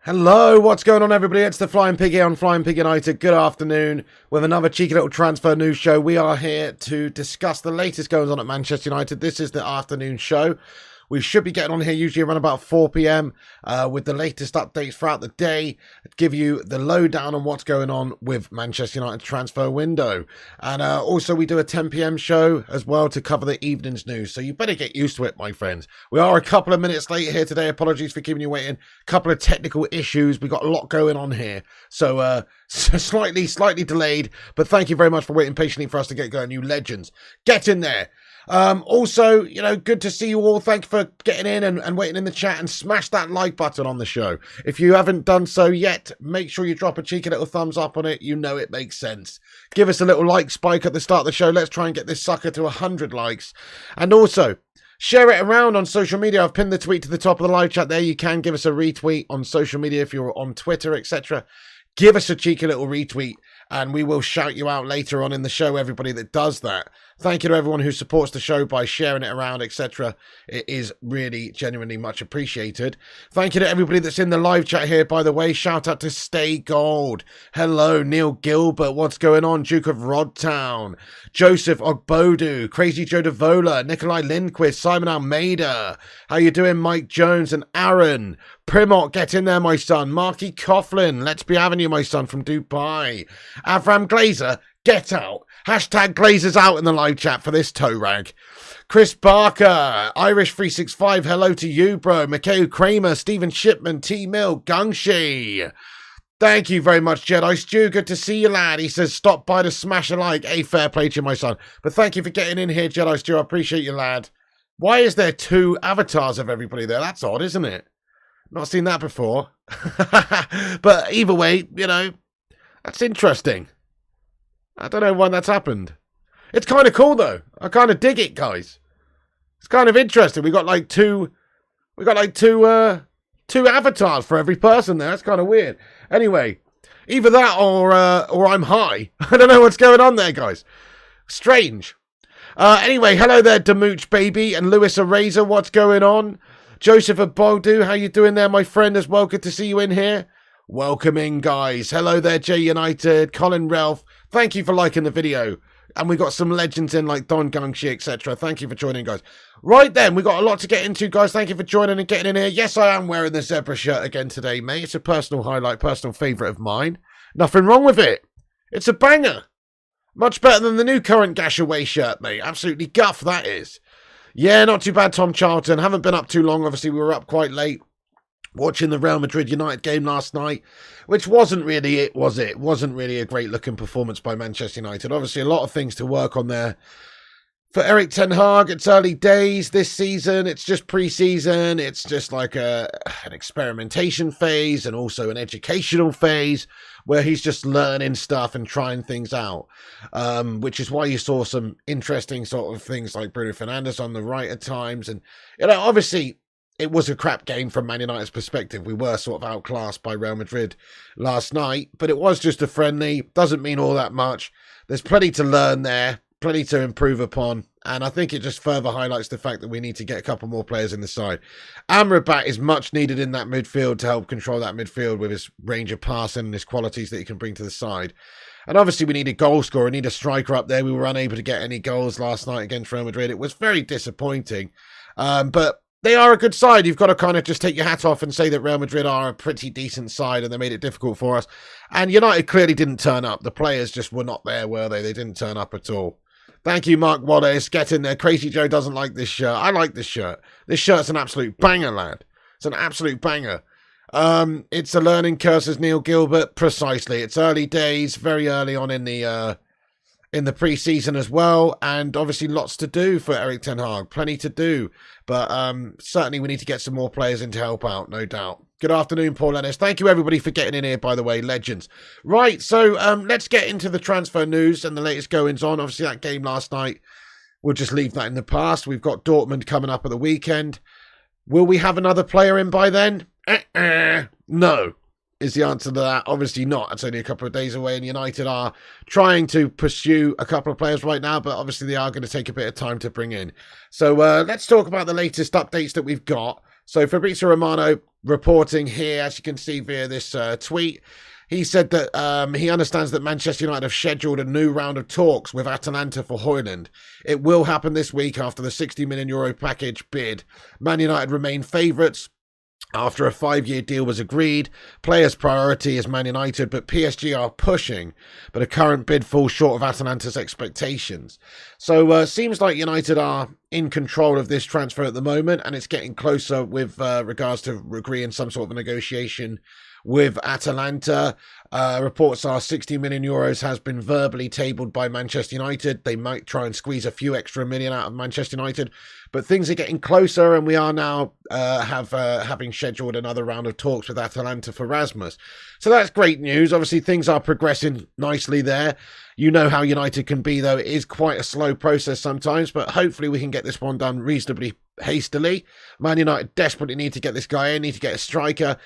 Hello, what's going on everybody? It's the Flying Pig here on Flying Pig United. Good afternoon with another cheeky little transfer news show. We are here to discuss the latest goings on at Manchester United. This is the afternoon show. We should be getting on here usually around about 4 p.m. With the latest updates throughout the day. Give you the lowdown on what's going on with Manchester United transfer window. And also we do a 10 p.m. show as well to cover the evening's news. So you better get used to it, my friends. We are a couple of minutes late here today. Apologies for keeping you waiting. A couple of technical issues. We got a lot going on here. So slightly delayed. But thank you very much for waiting patiently for us to get going. You legends. Get in there. Also, you know, good to see you all. Thank you for getting in and waiting in the chat, and smash that like button on the show. If you haven't done so yet, make sure you drop a cheeky little thumbs up on it. You know it makes sense. Give us a little like spike at the start of the show. Let's try and get this sucker to 100 likes. And also, share it around on social media. I've pinned the tweet to the top of the live chat there. You can give us a retweet on social media if you're on Twitter, etc. Give us a cheeky little retweet, and we will shout you out later on in the show, everybody that does that. Thank you to everyone who supports the show by sharing it around, etc. It is really, genuinely much appreciated. Thank you to everybody that's in the live chat here, by the way. Shout out to Stay Gold. Hello, Neil Gilbert. What's going on? Duke of Rodtown. Joseph Ogbodu. Crazy Joe Devola. Nikolai Lindquist. Simon Almeida. How you doing, Mike Jones and Aaron? Primot, get in there, my son. Marky Coughlin. Let's be having you, my son, from Dubai. Avram Glazer, get out. Hashtag Glazers out in the live chat for this toe rag. Chris Barker, Irish365, hello to you, bro. Mikhail Kramer, Stephen Shipman, T Mill, Gungshi. Thank you very much, Jedi Stu. Good to see you, lad. He says, stop by to smash a like. A fair play to you, my son. But thank you for getting in here, Jedi Stu. I appreciate you, lad. Why is there two avatars of everybody there? That's odd, isn't it? Not seen that before. But either way, you know, that's interesting. I don't know why that's happened. It's kind of cool though. I kind of dig it, guys. It's kind of interesting. We got like two avatars for every person there. That's kind of weird. Anyway, either that or I'm high. I don't know what's going on there, guys. Strange. Anyway, hello there, Demooch baby and Lewis Eraser. What's going on? Joseph Abodu, how you doing there, my friend, as well? Good to see you in here. Welcome in, guys. Hello there, J United, Colin Ralph. Thank you for liking the video. And we got some legends in like Don Gungshi, etc. Thank you for joining, guys. Right then, we got a lot to get into, guys. Thank you for joining and getting in here. Yes, I am wearing the zebra shirt again today, mate. It's a personal highlight, personal favourite of mine. Nothing wrong with it. It's a banger. Much better than the new current Gash Away shirt, mate. Absolutely guff, that is. Yeah, not too bad, Tom Charlton. Haven't been up too long. Obviously, we were up quite late watching the Real Madrid United game last night, which wasn't really it, was it? Wasn't really a great-looking performance by Manchester United. Obviously, a lot of things to work on there. For Erik ten Hag, it's early days this season. It's just pre-season. It's just like an experimentation phase and also an educational phase where he's just learning stuff and trying things out, which is why you saw some interesting sort of things like Bruno Fernandes on the right at times. And, you know, obviously, it was a crap game from Man United's perspective. We were sort of outclassed by Real Madrid last night, but it was just a friendly. Doesn't mean all that much. There's plenty to learn there, plenty to improve upon, and I think it just further highlights the fact that we need to get a couple more players in the side. AMRABAT is much needed in that midfield to help control that midfield with his range of passing and his qualities that he can bring to the side. And obviously we need a goal scorer, we need a striker up there. We were unable to get any goals last night against Real Madrid. It was very disappointing, but they are a good side. You've got to kind of just take your hat off and say that Real Madrid are a pretty decent side and they made it difficult for us. And United clearly didn't turn up. The players just were not there, were they? They didn't turn up at all. Thank you, Mark Wallace. Get in there. Crazy Joe doesn't like this shirt. I like this shirt. This shirt's an absolute banger, lad. It's an absolute banger. It's a learning curve, says Neil Gilbert. Precisely. It's early days, very early on in the pre-season as well, and obviously lots to do for Erik ten Hag, plenty to do, but certainly we need to get some more players in to help out, no doubt. Good afternoon, Paul Ennis. Thank you everybody for getting in here, by the way, legends. Right, so let's get into the transfer news and the latest goings on. Obviously that game last night, we'll just leave that in the past. We've got Dortmund coming up at the weekend. Will we have another player in by then? No. Is the answer to that? Obviously not. It's only a couple of days away, and United are trying to pursue a couple of players right now, but obviously they are going to take a bit of time to bring in. So let's talk about the latest updates that we've got. So Fabrizio Romano reporting here, as you can see via this tweet. He said that he understands that Manchester United have scheduled a new round of talks with Atalanta for Hojlund. It will happen this week after the €60 million package bid. Man United remain favourites after a 5-year deal was agreed. Players' priority is Man United, but PSG are pushing. But a current bid falls short of Atalanta's expectations. So seems like United are in control of this transfer at the moment, and it's getting closer with regards to agreeing some sort of a negotiation with Atalanta. Reports are €60 million has been verbally tabled by Manchester United. They might try and squeeze a few extra million out of Manchester United, but things are getting closer, and we are now having scheduled another round of talks with Atalanta for Rasmus. So that's great news. Obviously, things are progressing nicely there. You know how United can be, though. It is quite a slow process sometimes, but hopefully we can get this one done reasonably hastily. Man United desperately need to get this guy in, need to get a striker.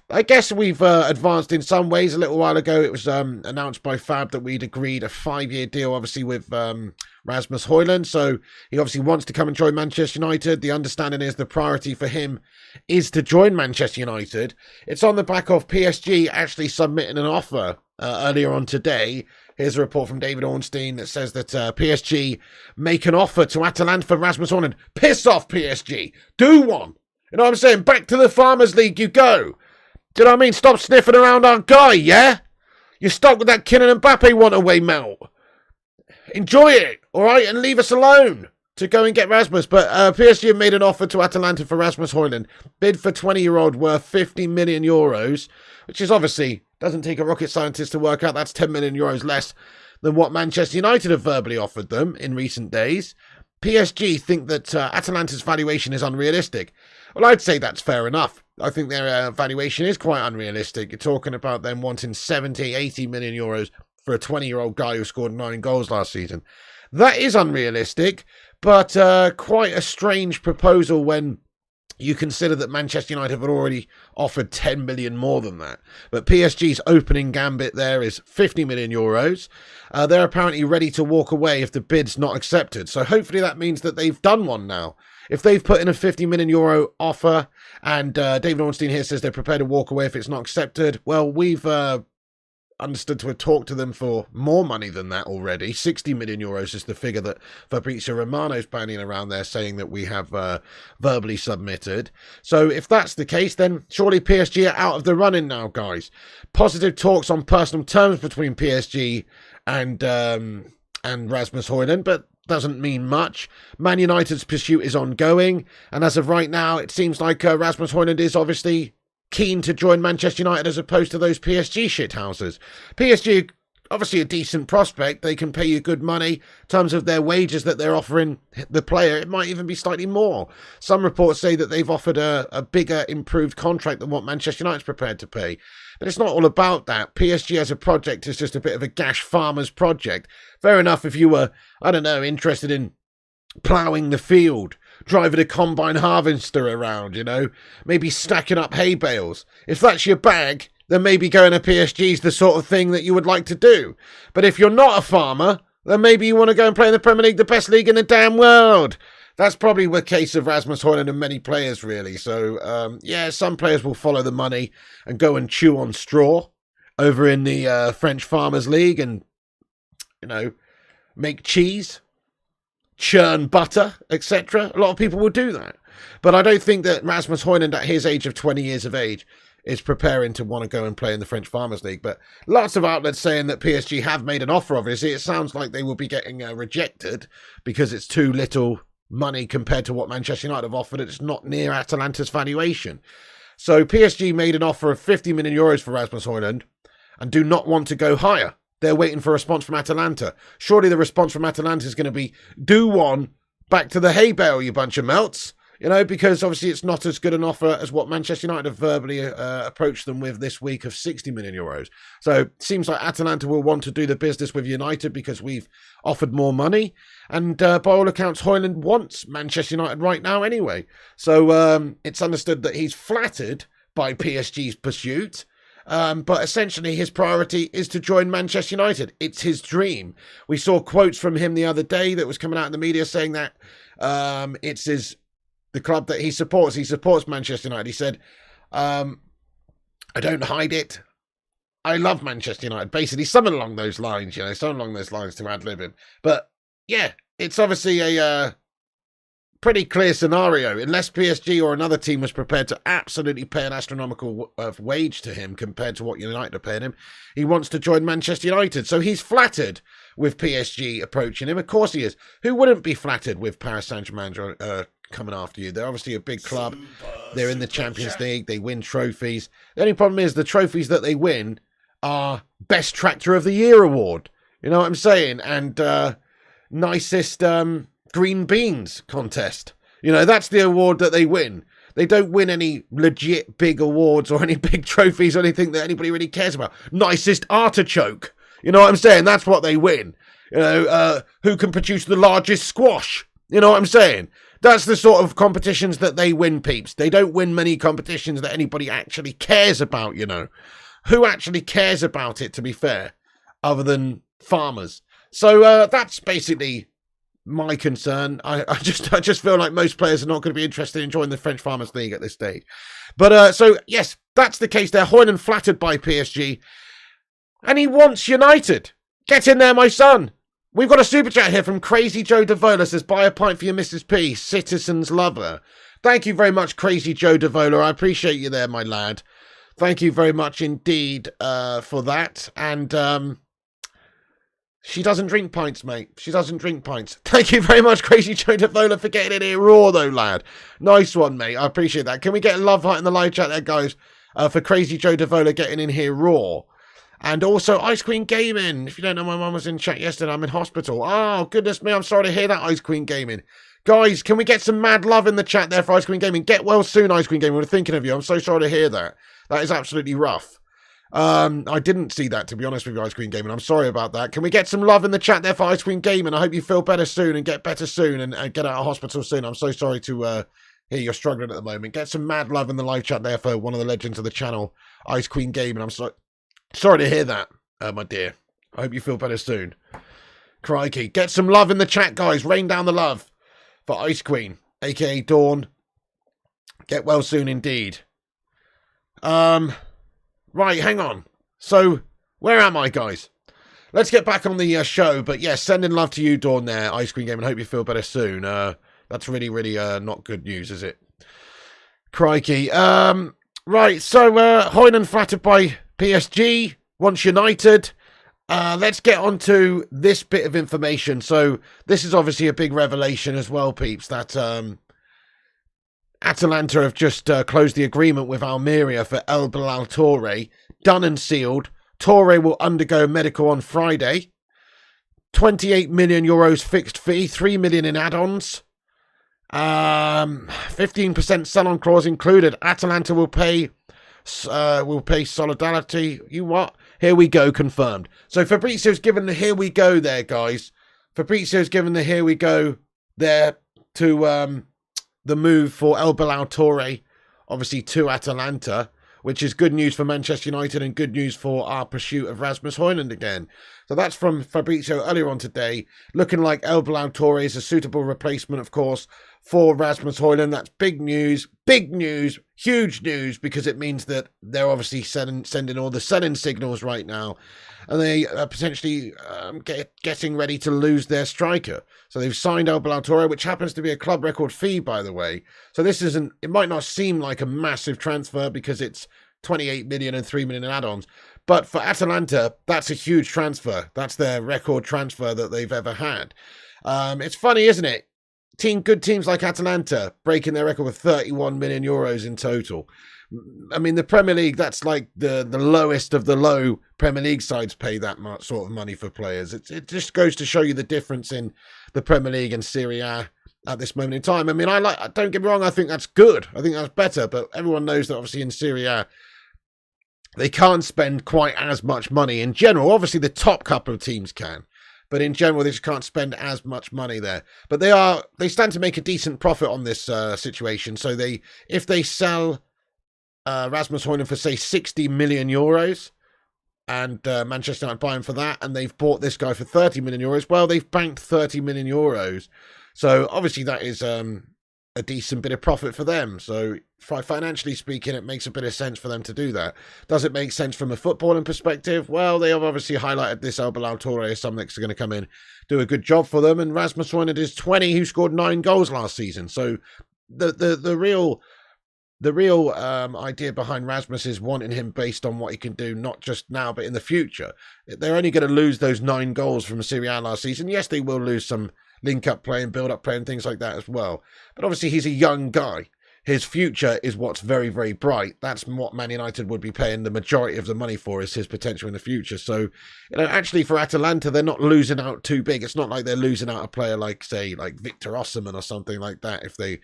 I guess we've advanced in some ways. A little while ago, it was announced by Fab that we'd agreed a 5-year deal, obviously, with Rasmus Hojlund. So he obviously wants to come and join Manchester United. The understanding is the priority for him is to join Manchester United. It's on the back of PSG actually submitting an offer earlier on today. Here's a report from David Ornstein that says that PSG make an offer to Atalanta for Rasmus Hojlund. Piss off, PSG. Do one. You know what I'm saying? Back to the Farmers League you go. Do you know what I mean? Stop sniffing around our guy, yeah? You're stuck with that Kylian Mbappe one-away melt. Enjoy it, all right? And leave us alone to go and get Rasmus. But PSG have made an offer to Atalanta for Rasmus Hojlund. Bid for 20-year-old worth €50 million, which is obviously, doesn't take a rocket scientist to work out, that's €10 million less than what Manchester United have verbally offered them in recent days. PSG think that Atalanta's valuation is unrealistic. Well, I'd say that's fair enough. I think their valuation is quite unrealistic. You're talking about them wanting 70, 80 million euros for a 20-year-old guy who scored 9 goals last season. That is unrealistic, but quite a strange proposal when you consider that Manchester United have already offered 10 million more than that. But PSG's opening gambit there is 50 million euros. They're apparently ready to walk away if the bid's not accepted. So hopefully that means that they've done one now. If they've put in a 50 million euro offer and David Ornstein here says they're prepared to walk away if it's not accepted, well, we've understood to have talked to them for more money than that already. 60 million euros is the figure that Fabrizio Romano's banning around there, saying that we have verbally submitted. So if that's the case, then surely PSG are out of the running now, guys. Positive talks on personal terms between PSG and Rasmus Hojlund, but doesn't mean much. Man United's pursuit is ongoing, and as of right now, it seems like Rasmus Hojlund is obviously keen to join Manchester United as opposed to those PSG shithouses. PSG, obviously a decent prospect. They can pay you good money in terms of their wages that they're offering the player. It might even be slightly more. Some reports say that they've offered a bigger, improved contract than what Manchester United's prepared to pay. But it's not all about that. PSG as a project is just a bit of a gash farmer's project. Fair enough if you were, I don't know, interested in ploughing the field, driving a combine harvester around, you know, maybe stacking up hay bales. If that's your bag, then maybe going to PSG is the sort of thing that you would like to do. But if you're not a farmer, then maybe you want to go and play in the Premier League, the best league in the damn world. That's probably the case of Rasmus Hojlund and many players, really. So, yeah, some players will follow the money and go and chew on straw over in the French Farmers League and, you know, make cheese, churn butter, etc. A lot of people will do that. But I don't think that Rasmus Hojlund, at his age of 20 years of age, is preparing to want to go and play in the French Farmers League. But lots of outlets saying that PSG have made an offer, obviously. It sounds like they will be getting rejected because it's too little money compared to what Manchester United have offered. It's not near Atalanta's valuation. So PSG made an offer of 50 million euros for Rasmus Hojlund and do not want to go higher. They're waiting for a response from Atalanta. Surely the response from Atalanta is going to be, do one, back to the hay bale, you bunch of melts. You know, because obviously it's not as good an offer as what Manchester United have verbally approached them with this week of 60 million euros. So it seems like Atalanta will want to do the business with United because we've offered more money. And by all accounts, Hojlund wants Manchester United right now anyway. So it's understood that he's flattered by PSG's pursuit. But essentially his priority is to join Manchester United. It's his dream. We saw quotes from him the other day that was coming out in the media saying that it's the club that he supports. He supports Manchester United. He said, I don't hide it. I love Manchester United. Basically, something along those lines, something along those lines to ad-lib him. But yeah, it's obviously a pretty clear scenario. Unless PSG or another team was prepared to absolutely pay an astronomical wage to him compared to what United are paying him, he wants to join Manchester United. So he's flattered with PSG approaching him. Of course he is. Who wouldn't be flattered with Paris Saint-Germain coming after you? They're obviously a big club. They're in the Champions League. They win trophies. The only problem is the trophies that they win are Best Tractor of the Year award. You know what I'm saying? And nicest green beans contest. That's the award that they win. They don't win any legit big awards or any big trophies or anything that anybody really cares about. Nicest artichoke. You know what I'm saying? That's what they win. Who can produce the largest squash? You know what I'm saying? That's the sort of competitions that they win, peeps. They don't win many competitions that anybody actually cares about, Who actually cares about it, to be fair, other than farmers? So that's basically my concern. I just feel like most players are not going to be interested in joining the French Farmers League at this stage. But so, yes, that's the case there. Hojlund flattered by PSG. And he wants United. Get in there, my son. We've got a super chat here from Crazy Joe Devola. Says, buy a pint for your Mrs. P, citizen's lover. Thank you very much, Crazy Joe Devola. I appreciate you there, my lad. Thank you very much indeed for that. And she doesn't drink pints, mate. She doesn't drink pints. Thank you very much, Crazy Joe Devola, for getting in here raw, though, lad. Nice one, mate. I appreciate that. Can we get a love heart in the live chat there, guys, for Crazy Joe Devola getting in here raw? And also, Ice Queen Gaming. If you don't know, my mum was in chat yesterday. I'm in hospital. Oh, goodness me. I'm sorry to hear that, Ice Queen Gaming. Guys, can we get some mad love in the chat there for Ice Queen Gaming? Get well soon, Ice Queen Gaming. We're thinking of you. I'm so sorry to hear that. That is absolutely rough. I didn't see that, to be honest with you, Ice Queen Gaming. I'm sorry about that. Can we get some love in the chat there for Ice Queen Gaming? I hope you feel better soon and get better soon and get out of hospital soon. I'm so sorry to hear you're struggling at the moment. Get some mad love in the live chat there for one of the legends of the channel, Ice Queen Gaming. I'm sorry to hear that, my dear. I hope you feel better soon. Crikey. Get some love in the chat, guys. Rain down the love for Ice Queen, a.k.a. Dawn. Get well soon indeed. Right, hang on. So, where am I, guys? Let's get back on the show. But, yes, sending love to you, Dawn, there, Ice Cream Game, and hope you feel better soon. That's really, really not good news, is it? Crikey. Right, so, Hojlund flattered by PSG, wants United. Let's get on to this bit of information. So, this is obviously a big revelation as well, peeps, that Atalanta have just closed the agreement with Almeria for El Bilal Touré. Done and sealed. Touré will undergo medical on Friday. 28 million euros fixed fee, 3 million in add-ons. 15% sell-on clause included. Atalanta will pay solidarity. You what? Here we go, confirmed. So Fabrizio's given the here we go there, guys. Fabrizio's given the here we go there to the move for El Bilal Touré, obviously to Atalanta, which is good news for Manchester United and good news for our pursuit of Rasmus Hojlund again. So that's from Fabrizio earlier on today. Looking like El Bilal Touré is a suitable replacement, of course, for Rasmus Hojlund. That's big news, huge news, because it means that they're obviously sending all the selling signals right now. And they are potentially getting ready to lose their striker. So they've signed El Bilal Touré, which happens to be a club record fee, by the way. So this isn't, it might not seem like a massive transfer because it's 28 million and 3 million in add-ons. But for Atalanta, that's a huge transfer. That's their record transfer that they've ever had. It's funny, isn't it? Good teams like Atalanta breaking their record with 31 million euros in total. I mean, the Premier League, that's like the lowest of the low Premier League sides pay that much sort of money for players. It just goes to show you the difference in the Premier League and Serie A at this moment in time. I mean, don't get me wrong, I think that's good. I think that's better, but everyone knows that obviously in Serie A, they can't spend quite as much money in general. Obviously, the top couple of teams can. But in general, they just can't spend as much money there. But they stand to make a decent profit on this situation. So if they sell Rasmus Hojlund for, say, 60 million euros, and Manchester United buy him for that, and they've bought this guy for 30 million euros, well, they've banked 30 million euros. So obviously that is a a decent bit of profit for them. So financially speaking, it makes a bit of sense for them to do that. Does it make sense from a footballing perspective? Well, they have obviously highlighted this El Bilal Touré as something that's going to come in, do a good job for them. And Rasmus Hojlund is 20, who scored 9 goals last season. So the real idea behind Rasmus is wanting him based on what he can do, not just now, but in the future. They're only going to lose those 9 goals from Serie A last season. Yes, they will lose some link-up play and build-up play and things like that as well. But obviously, he's a young guy. His future is what's very, very bright. That's what Man United would be paying the majority of the money for, is his potential in the future. So, actually for Atalanta, they're not losing out too big. It's not like they're losing out a player like, say, like Victor Osimhen or something like that. If they,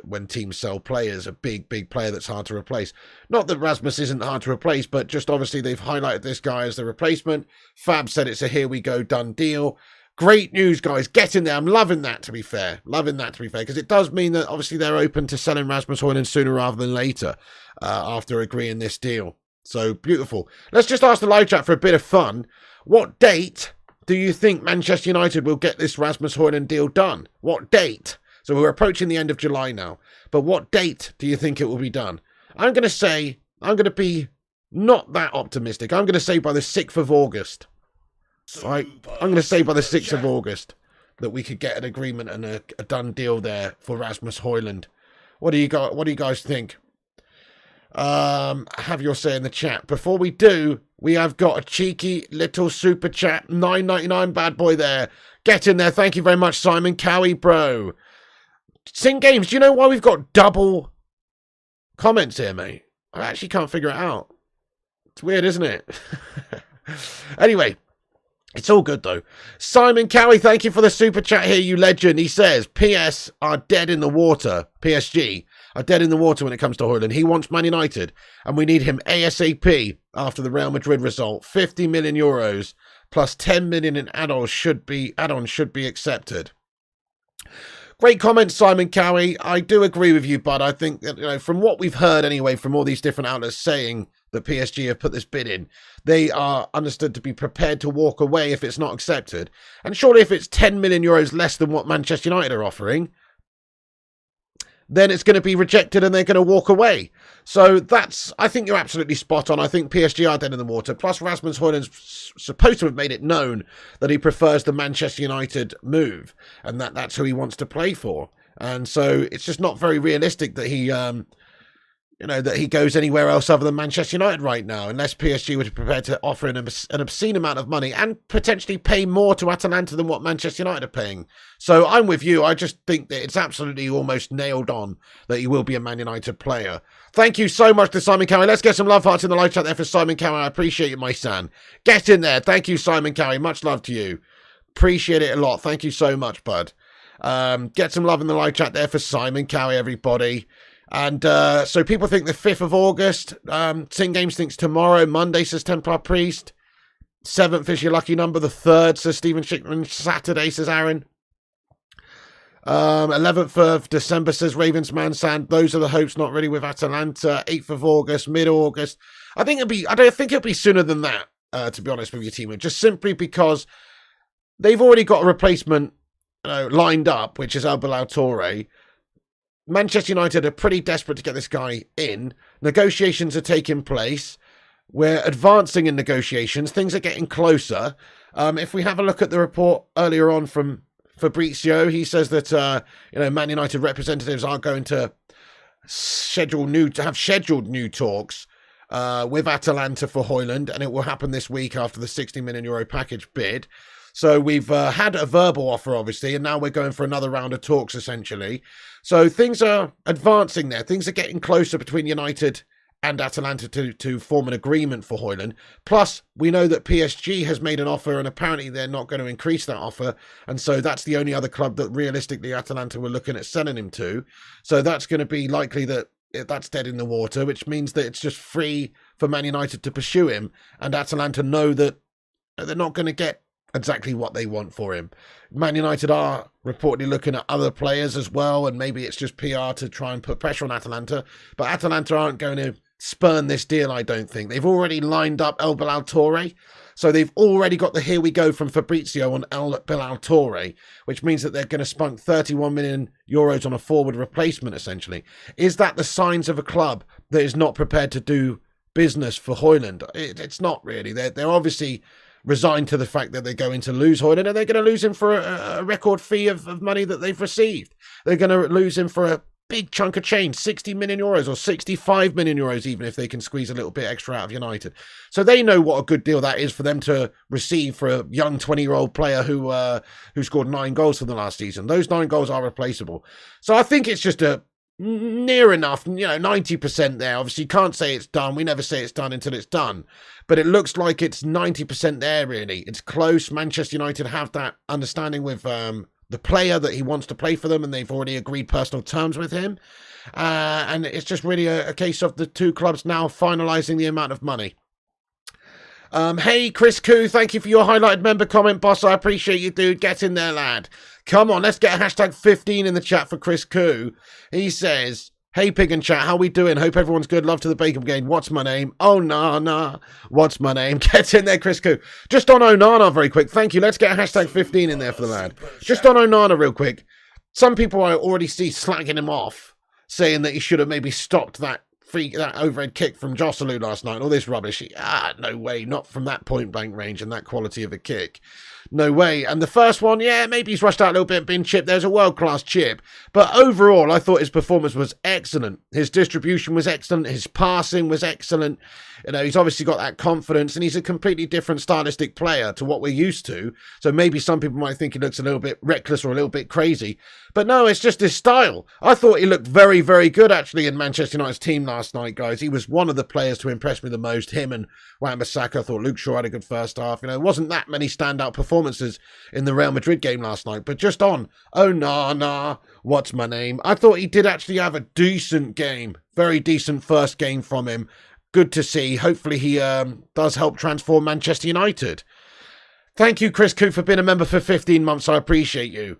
when teams sell players, a big player that's hard to replace. Not that Rasmus isn't hard to replace, but just obviously they've highlighted this guy as the replacement. Fab said it's a here we go, done deal. Great news, guys. Get in there. I'm loving that, to be fair. Because it does mean that obviously they're open to selling Rasmus Hojlund sooner rather than later after agreeing this deal. So beautiful. Let's just ask the live chat for a bit of fun. What date do you think Manchester United will get this Rasmus Hojlund deal done? What date? So we're approaching the end of July now. But what date do you think it will be done? I'm going to be not that optimistic. I'm going to say by the 6th of August. Right? I'm going to say by the 6th of August that we could get an agreement and a done deal there for Rasmus Hojlund. What do you guys think? Have your say in the chat. Before we do, we have got a cheeky little super chat. $9.99 bad boy there. Get in there. Thank you very much, Simon Cowie, bro. Sing Games, do you know why we've got double comments here, mate? I actually can't figure it out. It's weird, isn't it? Anyway, it's all good, though. Simon Cowie, thank you for the super chat here, you legend. He says, PS are dead in the water. PSG are dead in the water when it comes to Hojlund. He wants Man United, and we need him ASAP after the Real Madrid result. 50 million euros plus 10 million in add-ons should be accepted. Great comment, Simon Cowie. I do agree with you, bud. I think that, from what we've heard anyway, from all these different outlets saying that PSG have put this bid in, they are understood to be prepared to walk away if it's not accepted. And surely if it's 10 million euros less than what Manchester United are offering, then it's going to be rejected and they're going to walk away. So I think you're absolutely spot on. I think PSG are dead in the water. Plus, Rasmus Hojlund's supposed to have made it known that he prefers the Manchester United move and that's who he wants to play for. And so it's just not very realistic that he, that he goes anywhere else other than Manchester United right now, unless PSG were prepared to offer an obscene amount of money and potentially pay more to Atalanta than what Manchester United are paying. So I'm with you. I just think that it's absolutely almost nailed on that he will be a Man United player. Thank you so much to Simon Cowie. Let's get some love hearts in the live chat there for Simon Cowie. I appreciate you, my son. Get in there. Thank you, Simon Cowie. Much love to you. Appreciate it a lot. Thank you so much, bud. Get some love in the live chat there for Simon Cowie, everybody. And so people think the 5th of August. Sing Games thinks tomorrow. Monday, says Templar Priest. 7th is your lucky number. The 3rd, says Stephen Schickman. Saturday, says Aaron. 11th of December, says Ravens Man Sand. Those are the hopes, not really with Atalanta. 8th of August, mid-August. I think it'll be sooner than that, to be honest with you, team. Just simply because they've already got a replacement lined up, which is El Bilal Touré. Manchester United are pretty desperate to get this guy in. Negotiations are taking place. We're advancing in negotiations. Things are getting closer. If we have a look at the report earlier on from Fabrizio, he says that Man United representatives are going to have scheduled new talks with Atalanta for Hojlund, and it will happen this week after the 60 million euro package bid. So we've had a verbal offer, obviously, and now we're going for another round of talks, essentially. So things are advancing there. Things are getting closer between United and Atalanta to form an agreement for Hojlund. Plus, we know that PSG has made an offer, and apparently they're not going to increase that offer. And so that's the only other club that realistically Atalanta were looking at selling him to. So that's going to be likely that that's dead in the water, which means that it's just free for Man United to pursue him. And Atalanta know that they're not going to get exactly what they want for him. Man United are reportedly looking at other players as well, and maybe it's just PR to try and put pressure on Atalanta. But Atalanta aren't going to spurn this deal, I don't think. They've already lined up El Bilal Touré. So they've already got the here we go from Fabrizio on El Bilal Torre, which means that they're going to spunk 31 million euros on a forward replacement, essentially. Is that the signs of a club that is not prepared to do business for Hojlund? It's not really. They're obviously resigned to the fact that they're going to lose Hojlund, and they're going to lose him for a record fee of money that they've received. They're going to lose him for a big chunk of change, 60 million euros or 65 million euros, even if they can squeeze a little bit extra out of United. So they know what a good deal that is for them to receive for a young 20-year-old player who scored 9 goals for the last season. Those 9 goals are replaceable. So I think it's just a near enough, 90% there. Obviously, you can't say it's done. We never say it's done until it's done. But it looks like it's 90% there, really. It's close. Manchester United have that understanding with the player that he wants to play for them, and they've already agreed personal terms with him. And it's just really a case of the two clubs now finalising the amount of money. Hey, Chris Koo, thank you for your highlighted member comment, boss. I appreciate you, dude. Get in there, lad. Come on, let's get a hashtag 15 in the chat for Chris Koo. He says, hey, Pig and Chat, how we doing? Hope everyone's good. Love to the Bacon Brigade. What's my name? Oh, nah. What's my name? Get in there, Chris Koo. Just on Onana, very quick. Thank you. Let's get a hashtag 15 in there for the lad. Just on Onana, real quick. Some people I already see slagging him off, saying that he should have maybe stopped that overhead kick from Joselu last night. All this rubbish. No way. Not from that point-blank range and that quality of a kick. No way. And the first one, yeah, maybe he's rushed out a little bit, been chipped. There's a world-class chip. But overall, I thought his performance was excellent. His distribution was excellent. His passing was excellent. He's obviously got that confidence, and he's a completely different stylistic player to what we're used to. So maybe some people might think he looks a little bit reckless or a little bit crazy. But no, it's just his style. I thought he looked very, very good, actually, in Manchester United's team last night, guys. He was one of the players to impress me the most. Him and Wan-Bissaka. I thought Luke Shaw had a good first half. It wasn't that many standout performances in the Real Madrid game last night, but just on Onana, what's my name? I thought he did actually have a decent game. Very decent first game from him. Good to see. Hopefully he does help transform Manchester United. Thank you, Chris Coop, for being a member for 15 months. I appreciate you.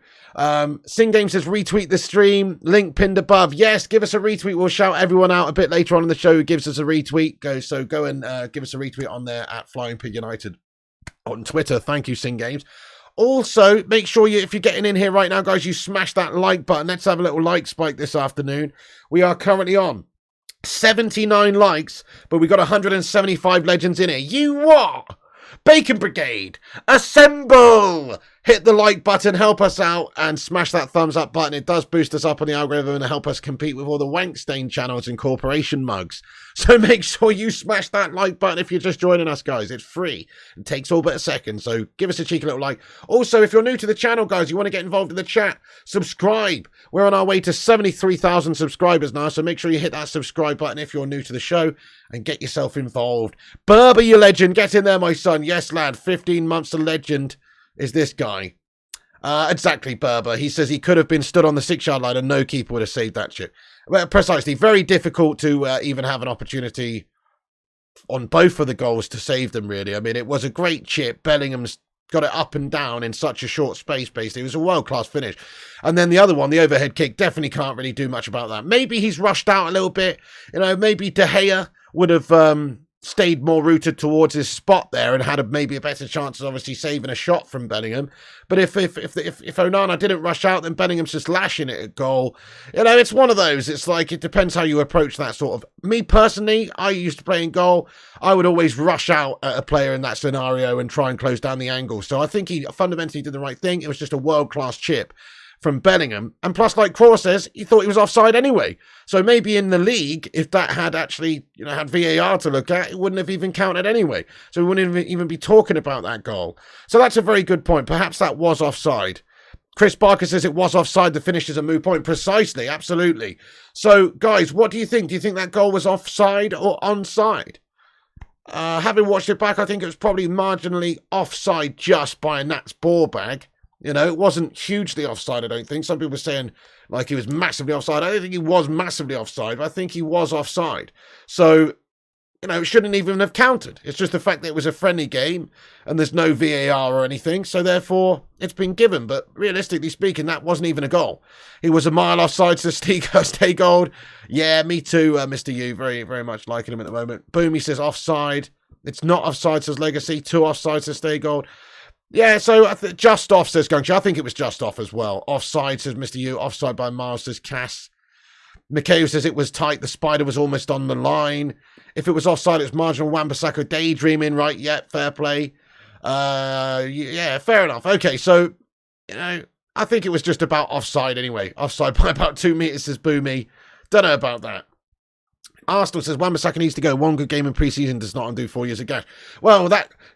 Sing Game says, retweet the stream. Link pinned above. Yes, give us a retweet. We'll shout everyone out a bit later on in the show who gives us a retweet. Go and give us a retweet on there at Flying Pig United on Twitter. Thank you, Sing Games. Also, make sure if you're getting in here right now, guys, you smash that like button. Let's have a little like spike this afternoon. We are currently on 79 likes, but we got 175 legends in here. You what? Bacon Brigade, assemble! Hit the like button, help us out, and smash that thumbs up button. It does boost us up on the algorithm and help us compete with all the Wankstain channels and corporation mugs. So make sure you smash that like button if you're just joining us, guys. It's free. It takes all but a second, so give us a cheeky little like. Also, if you're new to the channel, guys, you want to get involved in the chat, subscribe. We're on our way to 73,000 subscribers now, so make sure you hit that subscribe button if you're new to the show and get yourself involved. Berber, you legend. Get in there, my son. Yes, lad. 15 months of legend is this guy. Exactly, Berber. He says he could have been stood on the 6-yard line and no keeper would have saved that chip. Well, precisely. Very difficult to even have an opportunity on both of the goals to save them, really. I mean, it was a great chip. Bellingham's got it up and down in such a short space, basically. It was a world-class finish. And then the other one, the overhead kick, definitely can't really do much about that. Maybe he's rushed out a little bit. Maybe De Gea would have stayed more rooted towards his spot there and had maybe a better chance of obviously saving a shot from Bellingham. But if Onana didn't rush out, then Bellingham's just lashing it at goal. It's one of those. It's like, it depends how you approach that sort of. Me personally, I used to play in goal. I would always rush out at a player in that scenario and try and close down the angle. So I think he fundamentally did the right thing. It was just a world-class chip from Bellingham. And plus, like Craw says, he thought he was offside anyway. So maybe in the league, if that had actually, had VAR to look at, it wouldn't have even counted anyway. So we wouldn't even be talking about that goal. So that's a very good point. Perhaps that was offside. Chris Barker says it was offside. The finish is a moot point. Precisely. Absolutely. So, guys, what do you think? Do you think that goal was offside or onside? Having watched it back, I think it was probably marginally offside just by a Nats ball bag. It wasn't hugely offside, I don't think. Some people were saying, like, he was massively offside. I don't think he was massively offside, but I think he was offside. So, it shouldn't even have counted. It's just the fact that it was a friendly game and there's no VAR or anything. So, therefore, it's been given. But realistically speaking, that wasn't even a goal. He was a mile offside, so stay gold. Yeah, me too, Mr. U. Very, very much liking him at the moment. Boom, he says offside. It's not offsides' legacy. 2 offsides to stay gold. Yeah, so just off, says Gungshi. I think it was just off as well. Offside, says Mr. U. Offside by Miles, says Cass. Mikhail says it was tight. The spider was almost on the line. If it was offside, it's marginal. Wan-Bissaka daydreaming, right? Yeah, fair play. Yeah, fair enough. Okay, so, I think it was just about offside anyway. Offside by about 2 meters, says Boomy. Don't know about that. Arsenal says Wan-Bissaka needs to go. 1 good game in pre-season does not undo 4 years ago. Well,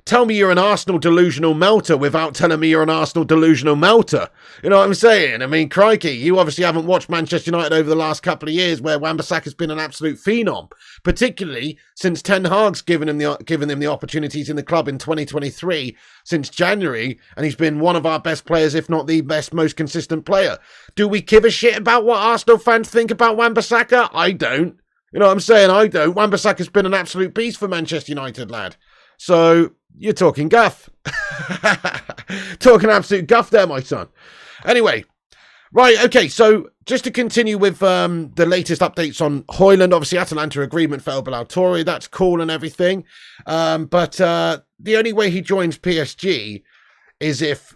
tell me you're an Arsenal delusional melter without telling me you're an Arsenal delusional melter. You know what I'm saying? I mean, crikey, you obviously haven't watched Manchester United over the last couple of years where Wan-Bissaka's been an absolute phenom, particularly since Ten Hag's given him the opportunities in the club in 2023 since January, and he's been one of our best players, if not the best, most consistent player. Do we give a shit about what Arsenal fans think about Wan-Bissaka? I don't. You know what I'm saying? I don't. Wan-Bissaka's been an absolute beast for Manchester United, lad. So, you're talking guff. Talking absolute guff there, my son. Anyway, right, okay, so just to continue with the latest updates on Hojlund, obviously Atalanta agreement for El Balautori, that's cool and everything. But the only way he joins PSG is if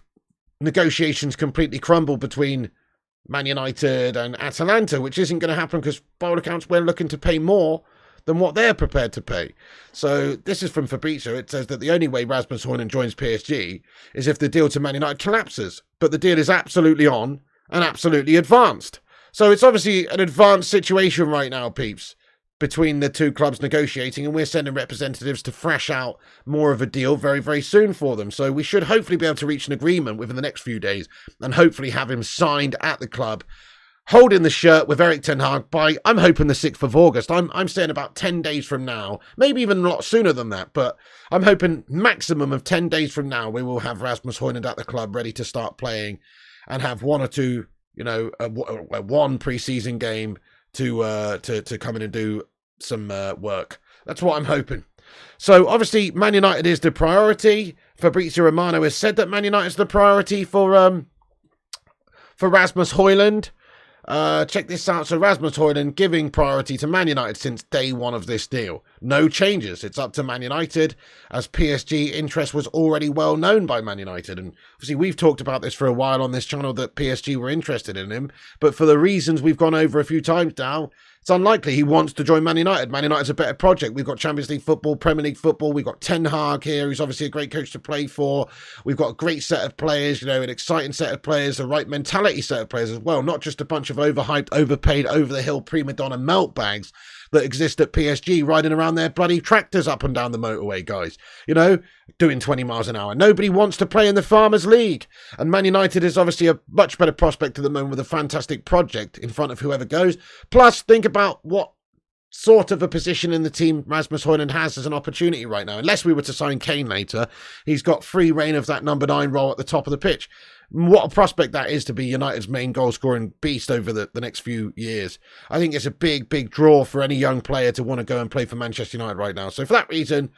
negotiations completely crumble between Man United and Atalanta, which isn't going to happen because by all accounts we're looking to pay more than what they're prepared to pay. So this is from Fabrizio. It says that the only way Rasmus Hojlund joins PSG is if the deal to Man United collapses, but the deal is absolutely on and absolutely advanced. So it's obviously an advanced situation right now, peeps, between the two clubs negotiating, and we're sending representatives to thrash out more of a deal very, very soon for them. So we should hopefully be able to reach an agreement within the next few days and hopefully have him signed at the club, holding the shirt with Erik Ten Hag by, I'm hoping, the 6th of August. I'm saying about 10 days from now, maybe even a lot sooner than that, but I'm hoping maximum of 10 days from now, we will have Rasmus Hojlund at the club ready to start playing and have 1 or 2, one pre-season game to come in and do some work. That's what I'm hoping. So obviously Man United is the priority. Fabrizio Romano has said that Man United is the priority for Rasmus Hojlund. Check this out. So Rasmus Hojlund giving priority to Man United since day one of this deal. No changes. It's up to Man United, as PSG interest was already well known by Man United. And obviously we've talked about this for a while on this channel, that PSG were interested in him. But for the reasons we've gone over a few times now, it's unlikely he wants to join Man United. Man United's a better project. We've got Champions League football, Premier League football. We've got Ten Hag here, who's obviously a great coach to play for. We've got a great set of players, an exciting set of players, the right mentality set of players as well. Not just a bunch of overhyped, overpaid, over-the-hill prima donna meltbags that exist at PSG riding around their bloody tractors up and down the motorway, guys. Doing 20 miles an hour. Nobody wants to play in the Farmers League. And Man United is obviously a much better prospect at the moment with a fantastic project in front of whoever goes. Plus, think about what sort of a position in the team Rasmus Hojlund has as an opportunity right now. Unless we were to sign Kane later, he's got free reign of that number 9 role at the top of the pitch. What a prospect that is to be United's main goal-scoring beast over the next few years. I think it's a big, big draw for any young player to want to go and play for Manchester United right now. So for that reason,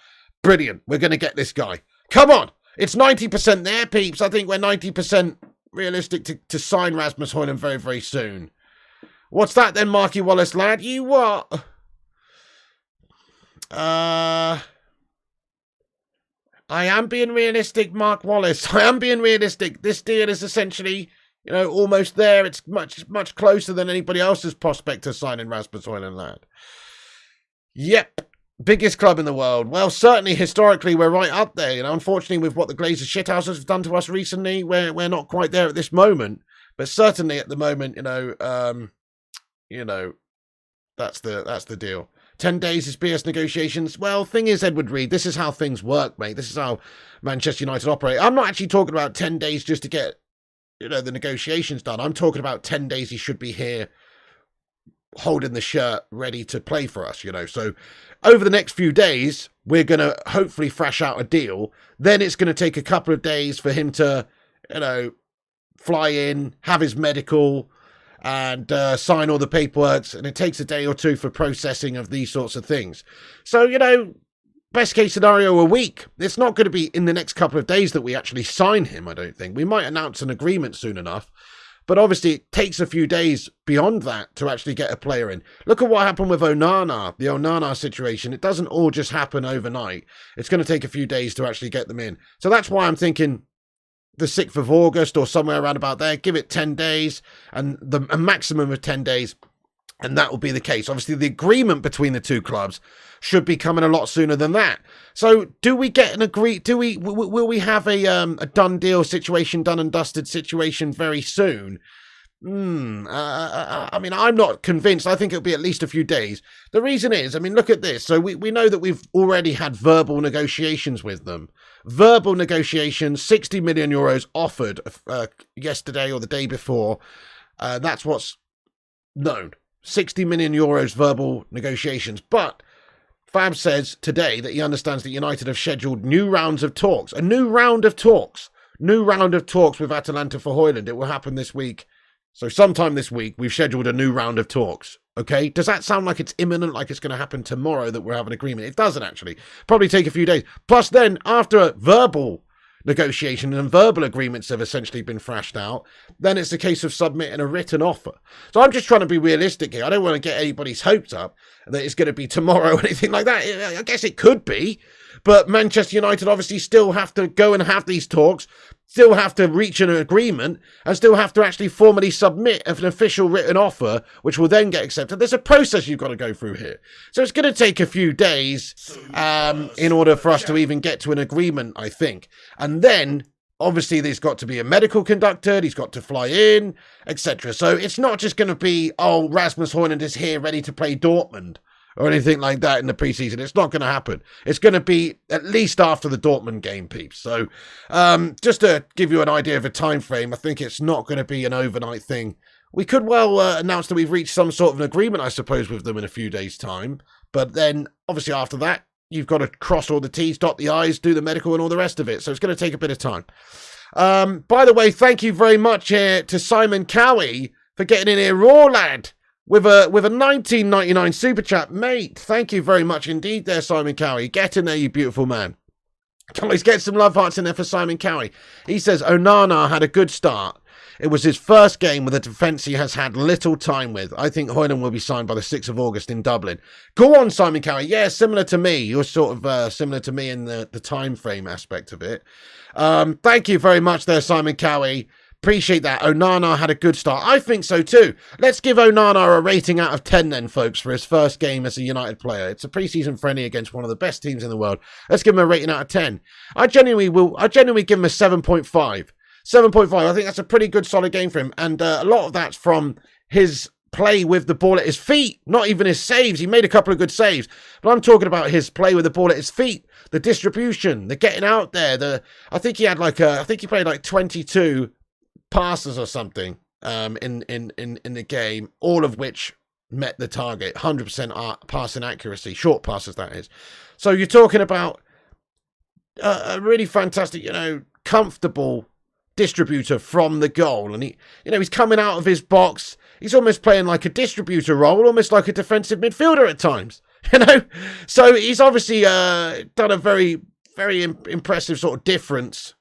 brilliant. We're going to get this guy. Come on. It's 90% there, peeps. I think we're 90% realistic to sign Rasmus Hojlund very, very soon. What's that then, Marky Wallace, lad? You what? I am being realistic, Mark Wallace. I am being realistic. This deal is essentially, almost there. It's much, much closer than anybody else's prospect of signing Rasmus Hojlund, lad. Yep. Biggest club in the world. Well, certainly historically we're right up there. Unfortunately, with what the Glazers shithouses have done to us recently, we're not quite there at this moment. But certainly at the moment, that's the deal. 10 days is BS negotiations. Well, thing is, Edward Reed, this is how things work, mate. This is how Manchester United operate. I'm not actually talking about 10 days just to get, the negotiations done. I'm talking about 10 days he should be here holding the shirt ready to play for us, So over the next few days, we're going to hopefully thrash out a deal. Then it's going to take a couple of days for him to, fly in, have his medical, and sign all the paperwork, and it takes a day or two for processing of these sorts of things. So, best case scenario, a week. It's not going to be in the next couple of days that we actually sign him, I don't think. We might announce an agreement soon enough, But obviously, it takes a few days beyond that to actually get a player in. Look at what happened with Onana, the Onana situation. It doesn't all just happen overnight. It's going to take a few days to actually get them in. So that's why I'm thinking the 6th of August or somewhere around about there. Give it 10 days and a maximum of 10 days. And that will be the case. Obviously, the agreement between the two clubs should be coming a lot sooner than that. So, do we get an will we have a done deal situation, done and dusted situation very soon? I mean, I'm not convinced. I think it'll be at least a few days. The reason is, I mean, look at this. So we know that we've already had verbal negotiations with them. Verbal negotiations, 60 million euros offered yesterday or the day before. That's what's known. 60 million euros verbal negotiations. But Fab says today that he understands that United have scheduled new rounds of talks. A new round of talks. New round of talks with Atalanta for Hojlund. It will happen this week. So sometime this week, we've scheduled a new round of talks. Okay? Does that sound like it's imminent, like it's going to happen tomorrow that we'll have an agreement? It doesn't, actually. Probably take a few days. Plus then, after a verbal negotiation and verbal agreements have essentially been thrashed out, then it's a case of submitting a written offer. So I'm just trying to be realistic here. I don't want to get anybody's hopes up that it's going to be tomorrow or anything like that. I guess it could be, but Manchester United obviously still have to go and have these talks, still have to reach an agreement, and still have to actually formally submit an official written offer, which will then get accepted. There's a process you've got to go through here. So it's going to take a few days in order for us to even get to an agreement, I think. And then, obviously, there's got to be a medical conducted, he's got to fly in, etc. So it's not just going to be, oh, Rasmus Hojlund is here ready to play Dortmund or anything like that in the preseason. It's not going to happen. It's going to be at least after the Dortmund game, peeps. So just to give you an idea of a time frame, I think it's not going to be an overnight thing. We could well announce that we've reached some sort of an agreement, I suppose, with them in a few days' time. But then, obviously, after that, you've got to cross all the T's, dot the I's, do the medical and all the rest of it. So it's going to take a bit of time. By the way, thank you very much to Simon Cowie for getting in here raw, lad. With a 19.99 super chat, mate. Thank you very much indeed there, Simon Cowie. Get in there, you beautiful man. Guys, get some love hearts in there for Simon Cowie. He says, Onana had a good start. It was his first game with a defence he has had little time with. I think Hojlund will be signed by the 6th of August in Dublin. Go on, Simon Cowie. Yeah, similar to me. You're sort of similar to me in the time frame aspect of it. Thank you very much there, Simon Cowie. Appreciate that. Onana had a good start. I think so too. Let's give Onana a rating out of 10 then, folks, for his first game as a United player. It's a pre-season friendly against one of the best teams in the world. Let's give him a rating out of 10. I genuinely give him a 7.5. 7.5. I think that's a pretty good solid game for him. And a lot of that's from his play with the ball at his feet, not even his saves. He made a couple of good saves, but I'm talking about his play with the ball at his feet, the distribution, the getting out there. I think he played like 22 passes or something in the game, all of which met the target, 100% passing accuracy, short passes that is. So you're talking about a really fantastic, comfortable distributor from the goal, and he's coming out of his box. He's almost playing like a distributor role, almost like a defensive midfielder at times. So he's obviously done a very, very impressive sort of difference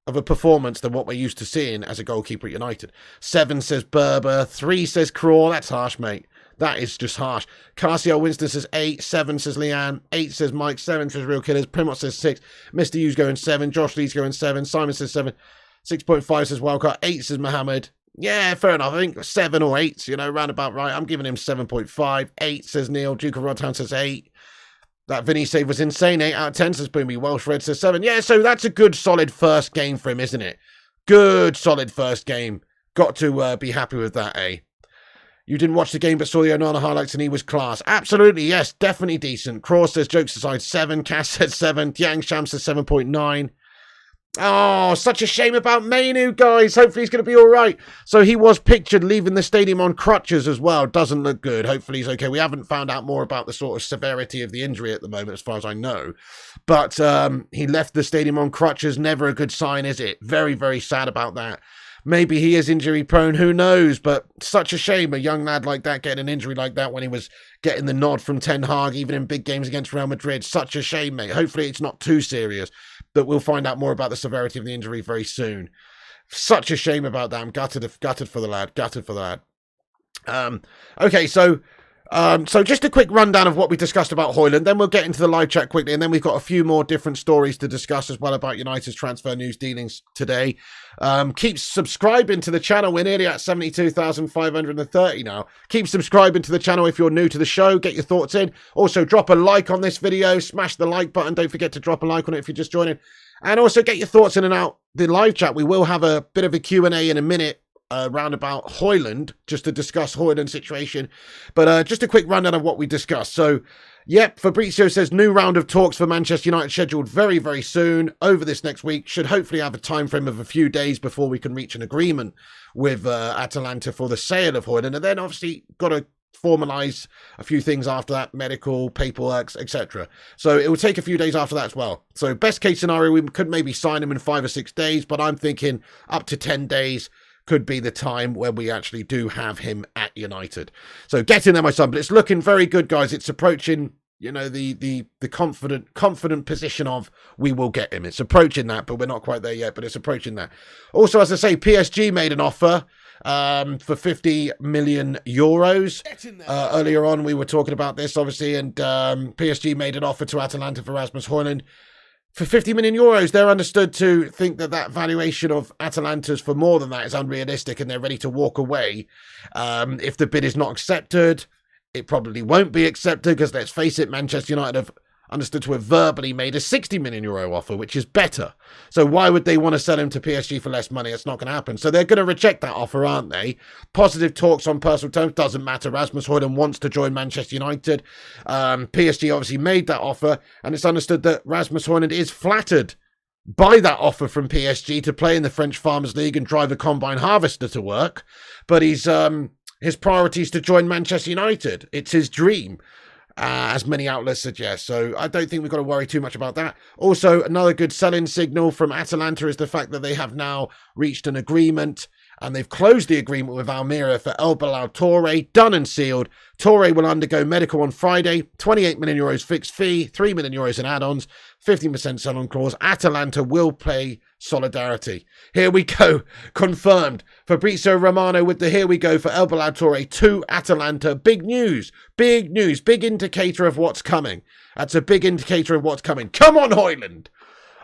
of a performance than what we're used to seeing as a goalkeeper at United. 7 says Berber, 3 says Craw. That's harsh, mate. That is just harsh. Carsio Winston says 8, 7 says Leanne, 8 says Mike, 7 says Real Killers, Primot says 6, Mr. Hughes going 7, Josh Lee's going 7, Simon says 7, 6.5 says Wildcard, 8 says Mohammed. Yeah, fair enough. I think 7 or 8, round about right. I'm giving him 7.5. 8 says Neil, Duke of Rodtown says 8. That Vinny save was insane. 8 out of 10 says Boomy. Welsh Red says 7. Yeah, so that's a good, solid first game for him, isn't it? Good, solid first game. Got to be happy with that, eh? You didn't watch the game but saw the Onana highlights and he was class. Absolutely, yes. Definitely decent. Craw says, jokes aside, 7. Cass says 7. Tiang Sham says 7.9. Oh, such a shame about Mainu, guys. Hopefully he's going to be all right. So he was pictured leaving the stadium on crutches as well. Doesn't look good. Hopefully he's okay. We haven't found out more about the sort of severity of the injury at the moment, as far as I know. But he left the stadium on crutches. Never a good sign, is it? Very, very sad about that. Maybe he is injury prone, who knows? But such a shame, a young lad like that getting an injury like that when he was getting the nod from Ten Hag, even in big games against Real Madrid. Such a shame, mate. Hopefully it's not too serious, but we'll find out more about the severity of the injury very soon. Such a shame about that. I'm gutted for the lad. Gutted for the lad. Okay, so just a quick rundown of what we discussed about Hojlund. Then we'll get into the live chat quickly, and then we've got a few more different stories to discuss as well about United's transfer news dealings today. Keep subscribing to the channel. We're nearly at 72,530 now. Keep subscribing to the channel if you're new to the show. Get your thoughts in. Also, drop a like on this video. Smash the like button. Don't forget to drop a like on it if you're just joining. And also get your thoughts in and out the live chat. We will have a bit of a Q&A in a minute round about Hojlund, just to discuss Hojlund's situation. But just a quick rundown of what we discussed. So, yep, Fabrizio says new round of talks for Manchester United scheduled very, very soon over this next week. Should hopefully have a time frame of a few days before we can reach an agreement with Atalanta for the sale of Hojlund. And then obviously got to formalise a few things after that, medical, paperwork, etc. So it will take a few days after that as well. So best case scenario, we could maybe sign him in 5 or 6 days, but I'm thinking up to 10 days could be the time when we actually do have him at United. So get in there, my son. But it's looking very good, guys. It's approaching, you know, the confident position of we will get him. It's approaching that, but we're not quite there yet, but it's approaching that. Also, as I say, PSG made an offer for 50 million euros. Earlier on, we were talking about this, obviously, and PSG made an offer to Atalanta for Rasmus Hojlund. For 50 million euros, they're understood to think that that valuation of Atalanta's for more than that is unrealistic, and they're ready to walk away. If the bid is not accepted, it probably won't be accepted, because let's face it, Manchester United have understood to have verbally made a 60 million euro offer, which is better. So why would they want to sell him to PSG for less money? It's not going to happen. So they're going to reject that offer, aren't they? Positive talks on personal terms, doesn't matter. Rasmus Hojlund wants to join Manchester United. PSG obviously made that offer, and it's understood that Rasmus Hojlund is flattered by that offer from PSG to play in the French Farmers League and drive a combine harvester to work. But his priority is to join Manchester United. It's his dream. As many outlets suggest. So I don't think we've got to worry too much about that. Also, another good selling signal from Atalanta is the fact that they have now reached an agreement, and they've closed the agreement with Almeria for El Bilal Touré, done and sealed. Touré will undergo medical on Friday, 28 million euros fixed fee, 3 million euros in add-ons, 15% sell-on clause. Atalanta will pay solidarity. Here we go, confirmed. Fabrizio Romano with the here we go for El Bilal Touré to Atalanta. Big news, big news, big indicator of what's coming. That's a big indicator of what's coming. Come on, Hojlund.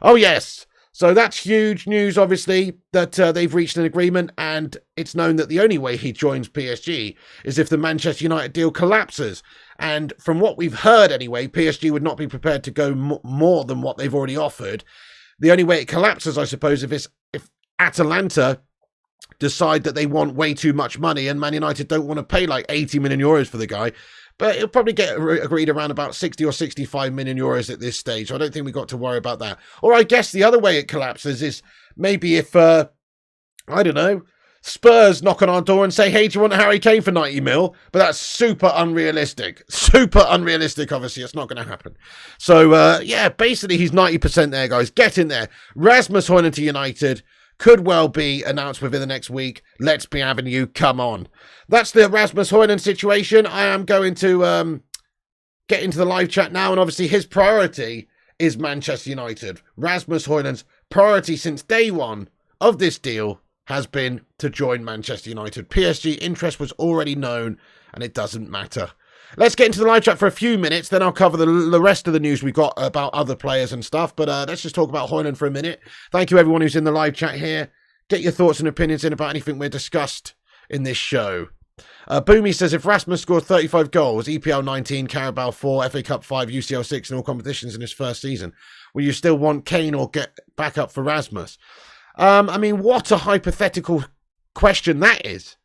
Oh, yes. So that's huge news, obviously, that they've reached an agreement, and it's known that the only way he joins PSG is if the Manchester United deal collapses. And from what we've heard anyway, PSG would not be prepared to go more than what they've already offered. The only way it collapses, I suppose, if Atalanta decide that they want way too much money and Man United don't want to pay like 80 million euros for the guy. But it'll probably get agreed around about 60 or 65 million euros at this stage. So I don't think we've got to worry about that. Or I guess the other way it collapses is maybe if, I don't know, Spurs knock on our door and say, hey, do you want Harry Kane for 90 mil? But that's super unrealistic. Super unrealistic, obviously. It's not going to happen. So, yeah, basically he's 90% there, guys. Get in there. Rasmus Hojlund to United. Could well be announced within the next week. Let's be having you. Come on. That's the Rasmus Hojlund situation. I am going to get into the live chat now. And obviously his priority is Manchester United. Rasmus Hojlund's priority since day one of this deal has been to join Manchester United. PSG interest was already known, and it doesn't matter. Let's get into the live chat for a few minutes, then I'll cover the rest of the news we've got about other players and stuff. But let's just talk about Hojlund for a minute. Thank you, everyone who's in the live chat here. Get your thoughts and opinions in about anything we're discussed in this show. Boomy says, if Rasmus scored 35 goals, EPL 19, Carabao 4, FA Cup 5, UCL 6 in all competitions in his first season, will you still want Kane or get back up for Rasmus? I mean, what a hypothetical question that is.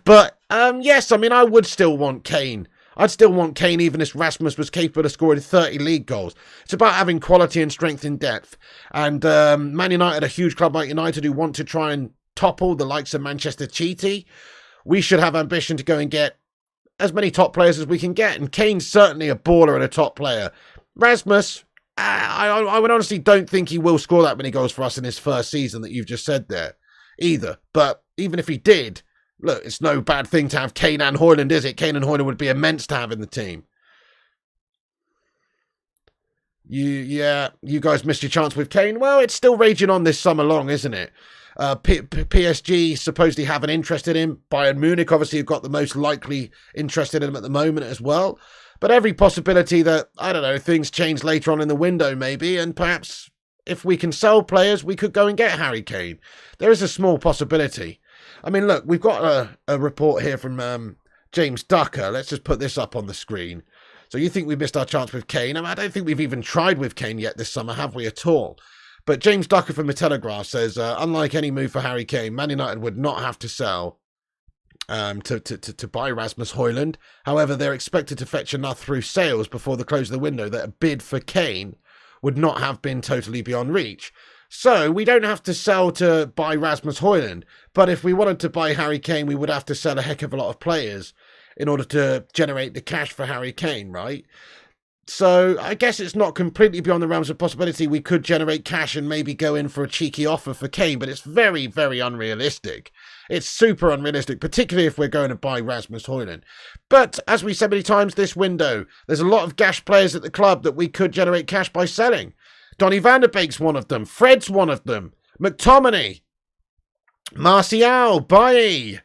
But yes, I mean, I would still want Kane. I'd still want Kane even if Rasmus was capable of scoring 30 league goals. It's about having quality and strength in depth. And Man United, a huge club like United who want to try and topple the likes of Manchester City, we should have ambition to go and get as many top players as we can get. And Kane's certainly a baller and a top player. Rasmus, I would honestly don't think he will score that many goals for us in his first season that you've just said there either. But even if he did, look, it's no bad thing to have Kane and Hojlund, is it? Kane and Hojlund would be immense to have in the team. You guys missed your chance with Kane. Well, it's still raging on this summer long, isn't it? PSG supposedly have an interest in him. Bayern Munich obviously have got the most likely interest in him at the moment as well. But every possibility that, I don't know, things change later on in the window maybe, and perhaps if we can sell players, we could go and get Harry Kane. There is a small possibility. I mean, look, we've got a report here from James Ducker. Let's just put this up on the screen. So you think we missed our chance with Kane? I don't think we've even tried with Kane yet this summer, have we at all? But James Ducker from the Telegraph says, unlike any move for Harry Kane, Man United would not have to sell to buy Rasmus Hojlund. However, they're expected to fetch enough through sales before the close of the window that a bid for Kane would not have been totally beyond reach. So we don't have to sell to buy Rasmus Hojlund. But if we wanted to buy Harry Kane, we would have to sell a heck of a lot of players in order to generate the cash for Harry Kane, right? So I guess it's not completely beyond the realms of possibility. We could generate cash and maybe go in for a cheeky offer for Kane, but it's very, very unrealistic. It's super unrealistic, particularly if we're going to buy Rasmus Hojlund. But as we said many times this window, there's a lot of gash players at the club that we could generate cash by selling. Donny van der Beek's one of them. Fred's one of them. McTominay, Martial, Bailly,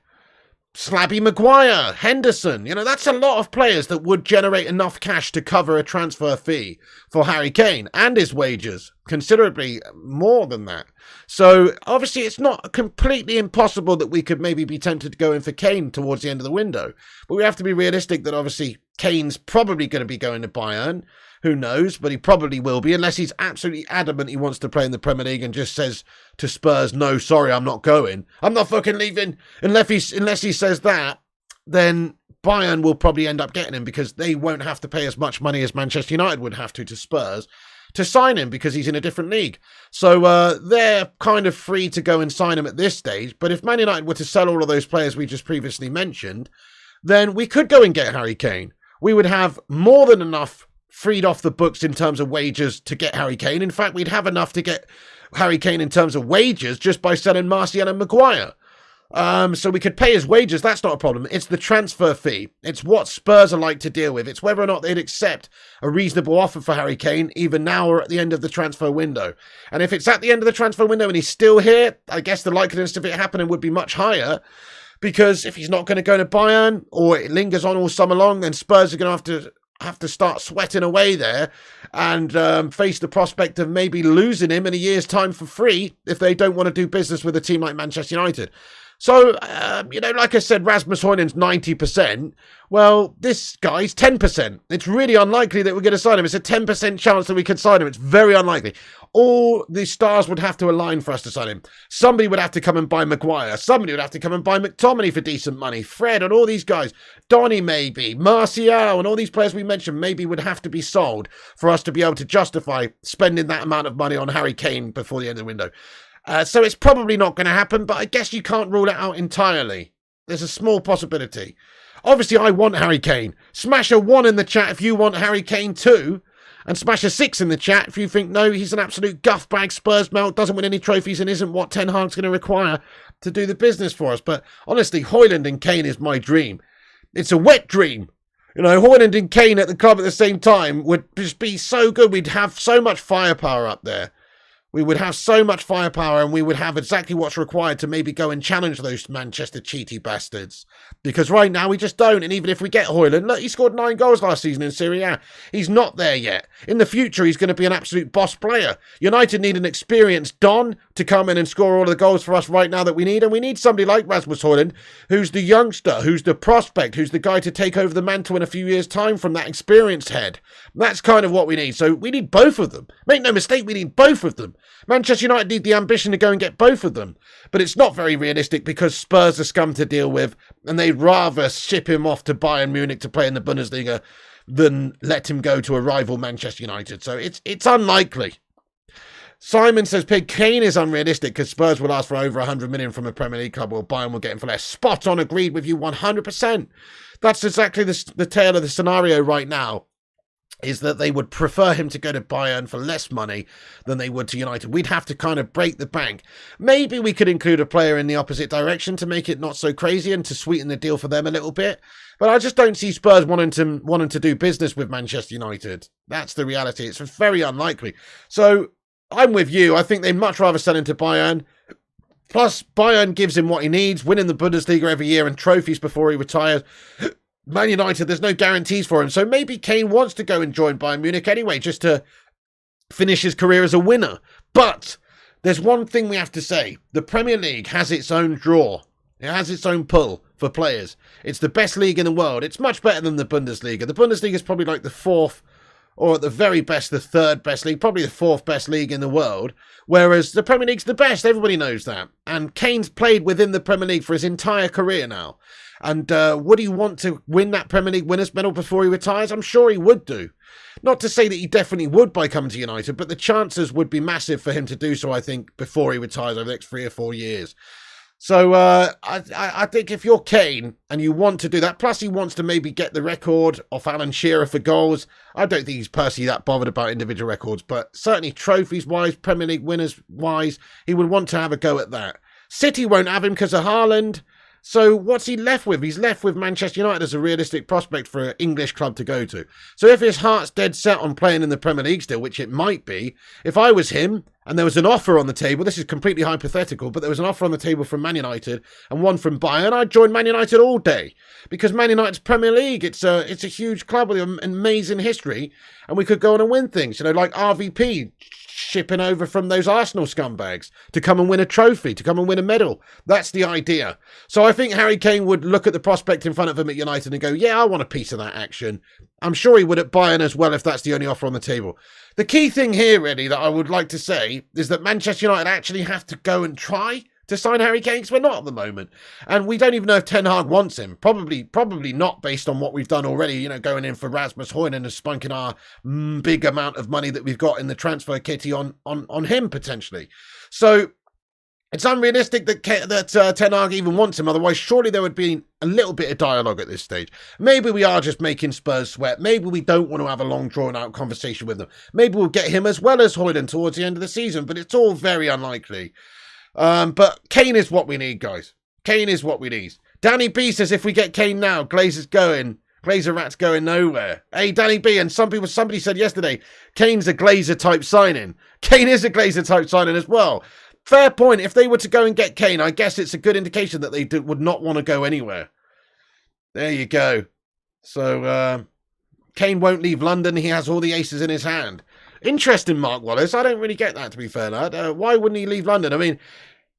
Slabby Maguire, Henderson. You know, that's a lot of players that would generate enough cash to cover a transfer fee for Harry Kane and his wages, considerably more than that. So obviously it's not completely impossible that we could maybe be tempted to go in for Kane towards the end of the window. But we have to be realistic that obviously Kane's probably going to be going to Bayern. Who knows, but he probably will be, unless he's absolutely adamant he wants to play in the Premier League and just says to Spurs, no, sorry, I'm not going. I'm not fucking leaving. Unless he says that, then Bayern will probably end up getting him because they won't have to pay as much money as Manchester United would have to Spurs to sign him because he's in a different league. So they're kind of free to go and sign him at this stage. But if Man United were to sell all of those players we just previously mentioned, then we could go and get Harry Kane. We would have more than enough freed off the books in terms of wages to get Harry Kane. In fact, we'd have enough to get Harry Kane in terms of wages just by selling Martial and Maguire. So we could pay his wages. That's not a problem. It's the transfer fee. It's what Spurs are like to deal with. It's whether or not they'd accept a reasonable offer for Harry Kane, either now or at the end of the transfer window. And if it's at the end of the transfer window and he's still here, I guess the likeliness of it happening would be much higher. Because if he's not going to go to Bayern or it lingers on all summer long, then Spurs are going to have to start sweating away there and face the prospect of maybe losing him in a year's time for free if they don't want to do business with a team like Manchester United. So, like I said, Rasmus Hojlund's 90%. Well, this guy's 10%. It's really unlikely that we're going to sign him. It's a 10% chance that we could sign him. It's very unlikely. All the stars would have to align for us to sign him. Somebody would have to come and buy Maguire. Somebody would have to come and buy McTominay for decent money. Fred and all these guys. Donny maybe. Martial and all these players we mentioned maybe would have to be sold for us to be able to justify spending that amount of money on Harry Kane before the end of the window. So it's probably not going to happen, but I guess you can't rule it out entirely. There's a small possibility. Obviously, I want Harry Kane. Smash a 1 in the chat if you want Harry Kane too. And smash a 6 in the chat if you think, no, he's an absolute guff bag, Spurs melt, doesn't win any trophies and isn't what Ten Hag's going to require to do the business for us. But honestly, Hojlund and Kane is my dream. It's a wet dream. You know, Hojlund and Kane at the club at the same time would just be so good. We'd have so much firepower up there. We would have so much firepower and we would have exactly what's required to maybe go and challenge those Manchester cheaty bastards. Because right now we just don't. And even if we get Hojlund, look, he scored 9 goals last season in Serie A. He's not there yet. In the future, he's going to be an absolute boss player. United need an experienced Don to come in and score all of the goals for us right now that we need. And we need somebody like Rasmus Hojlund, who's the youngster, who's the prospect, who's the guy to take over the mantle in a few years' time from that experienced head. That's kind of what we need. So we need both of them. Make no mistake, we need both of them. Manchester United need the ambition to go and get both of them. But it's not very realistic because Spurs are scum to deal with and they'd rather ship him off to Bayern Munich to play in the Bundesliga than let him go to a rival Manchester United. So it's unlikely. Simon says Pig Kane is unrealistic because Spurs will ask for over 100 million from a Premier League club, while Bayern will get him for less. Spot on, agreed with you 100%. That's exactly the tale of the scenario right now. is that they would prefer him to go to Bayern for less money than they would to United. We'd have to kind of break the bank. Maybe we could include a player in the opposite direction to make it not so crazy and to sweeten the deal for them a little bit. But I just don't see Spurs wanting to do business with Manchester United. That's the reality. It's very unlikely. So I'm with you. I think they'd much rather sell him to Bayern. Plus, Bayern gives him what he needs, winning the Bundesliga every year and trophies before he retires. Man United, there's no guarantees for him. So maybe Kane wants to go and join Bayern Munich anyway, just to finish his career as a winner. But there's one thing we have to say. The Premier League has its own draw. It has its own pull for players. It's the best league in the world. It's much better than the Bundesliga. The Bundesliga is probably like the fourth, or at the very best, the third best league, probably the fourth best league in the world, whereas the Premier League's the best. Everybody knows that. And Kane's played within the Premier League for his entire career now. And would he want to win that Premier League winners' medal before he retires? I'm sure he would do. Not to say that he definitely would by coming to United, but the chances would be massive for him to do so, I think, before he retires over the next 3 or 4 years. So I think if you're Kane and you want to do that, plus he wants to maybe get the record off Alan Shearer for goals. I don't think he's personally that bothered about individual records, but certainly trophies-wise, Premier League winners-wise, he would want to have a go at that. City won't have him because of Haaland. So what's he left with? He's left with Manchester United as a realistic prospect for an English club to go to. So if his heart's dead set on playing in the Premier League still, which it might be, if I was him and there was an offer on the table, this is completely hypothetical, but there was an offer on the table from Man United and one from Bayern, I'd join Man United all day. Because Man United's Premier League, it's a huge club with an amazing history, and we could go on and win things, like RVP shipping over from those Arsenal scumbags to come and win a trophy, to come and win a medal. That's the idea. So I think Harry Kane would look at the prospect in front of him at United and go, yeah, I want a piece of that action. I'm sure he would at Bayern as well if that's the only offer on the table. The key thing here, really, that I would like to say is that Manchester United actually have to go and try to sign Harry Kane, because we're not at the moment. And we don't even know if Ten Hag wants him. Probably not based on what we've done already, going in for Rasmus Hojlund and spunking our big amount of money that we've got in the transfer kitty on him, potentially. So it's unrealistic that Ten Hag even wants him. Otherwise, surely there would be a little bit of dialogue at this stage. Maybe we are just making Spurs sweat. Maybe we don't want to have a long, drawn-out conversation with them. Maybe we'll get him as well as Hojlund towards the end of the season, but it's all very unlikely. But Kane is what we need, guys. Kane is what we need. Danny B says if we get Kane now, Glazer Rat's going nowhere. Hey, Danny B, and somebody said yesterday, Kane's a Glazer type signing. Kane is a Glazer type signing as well. Fair point. If they were to go and get Kane, I guess it's a good indication that they would not want to go anywhere. There you go. So, Kane won't leave London. He has all the aces in his hand. Interesting, Mark Wallace. I don't really get that, to be fair, lad. Why wouldn't he leave London? I mean,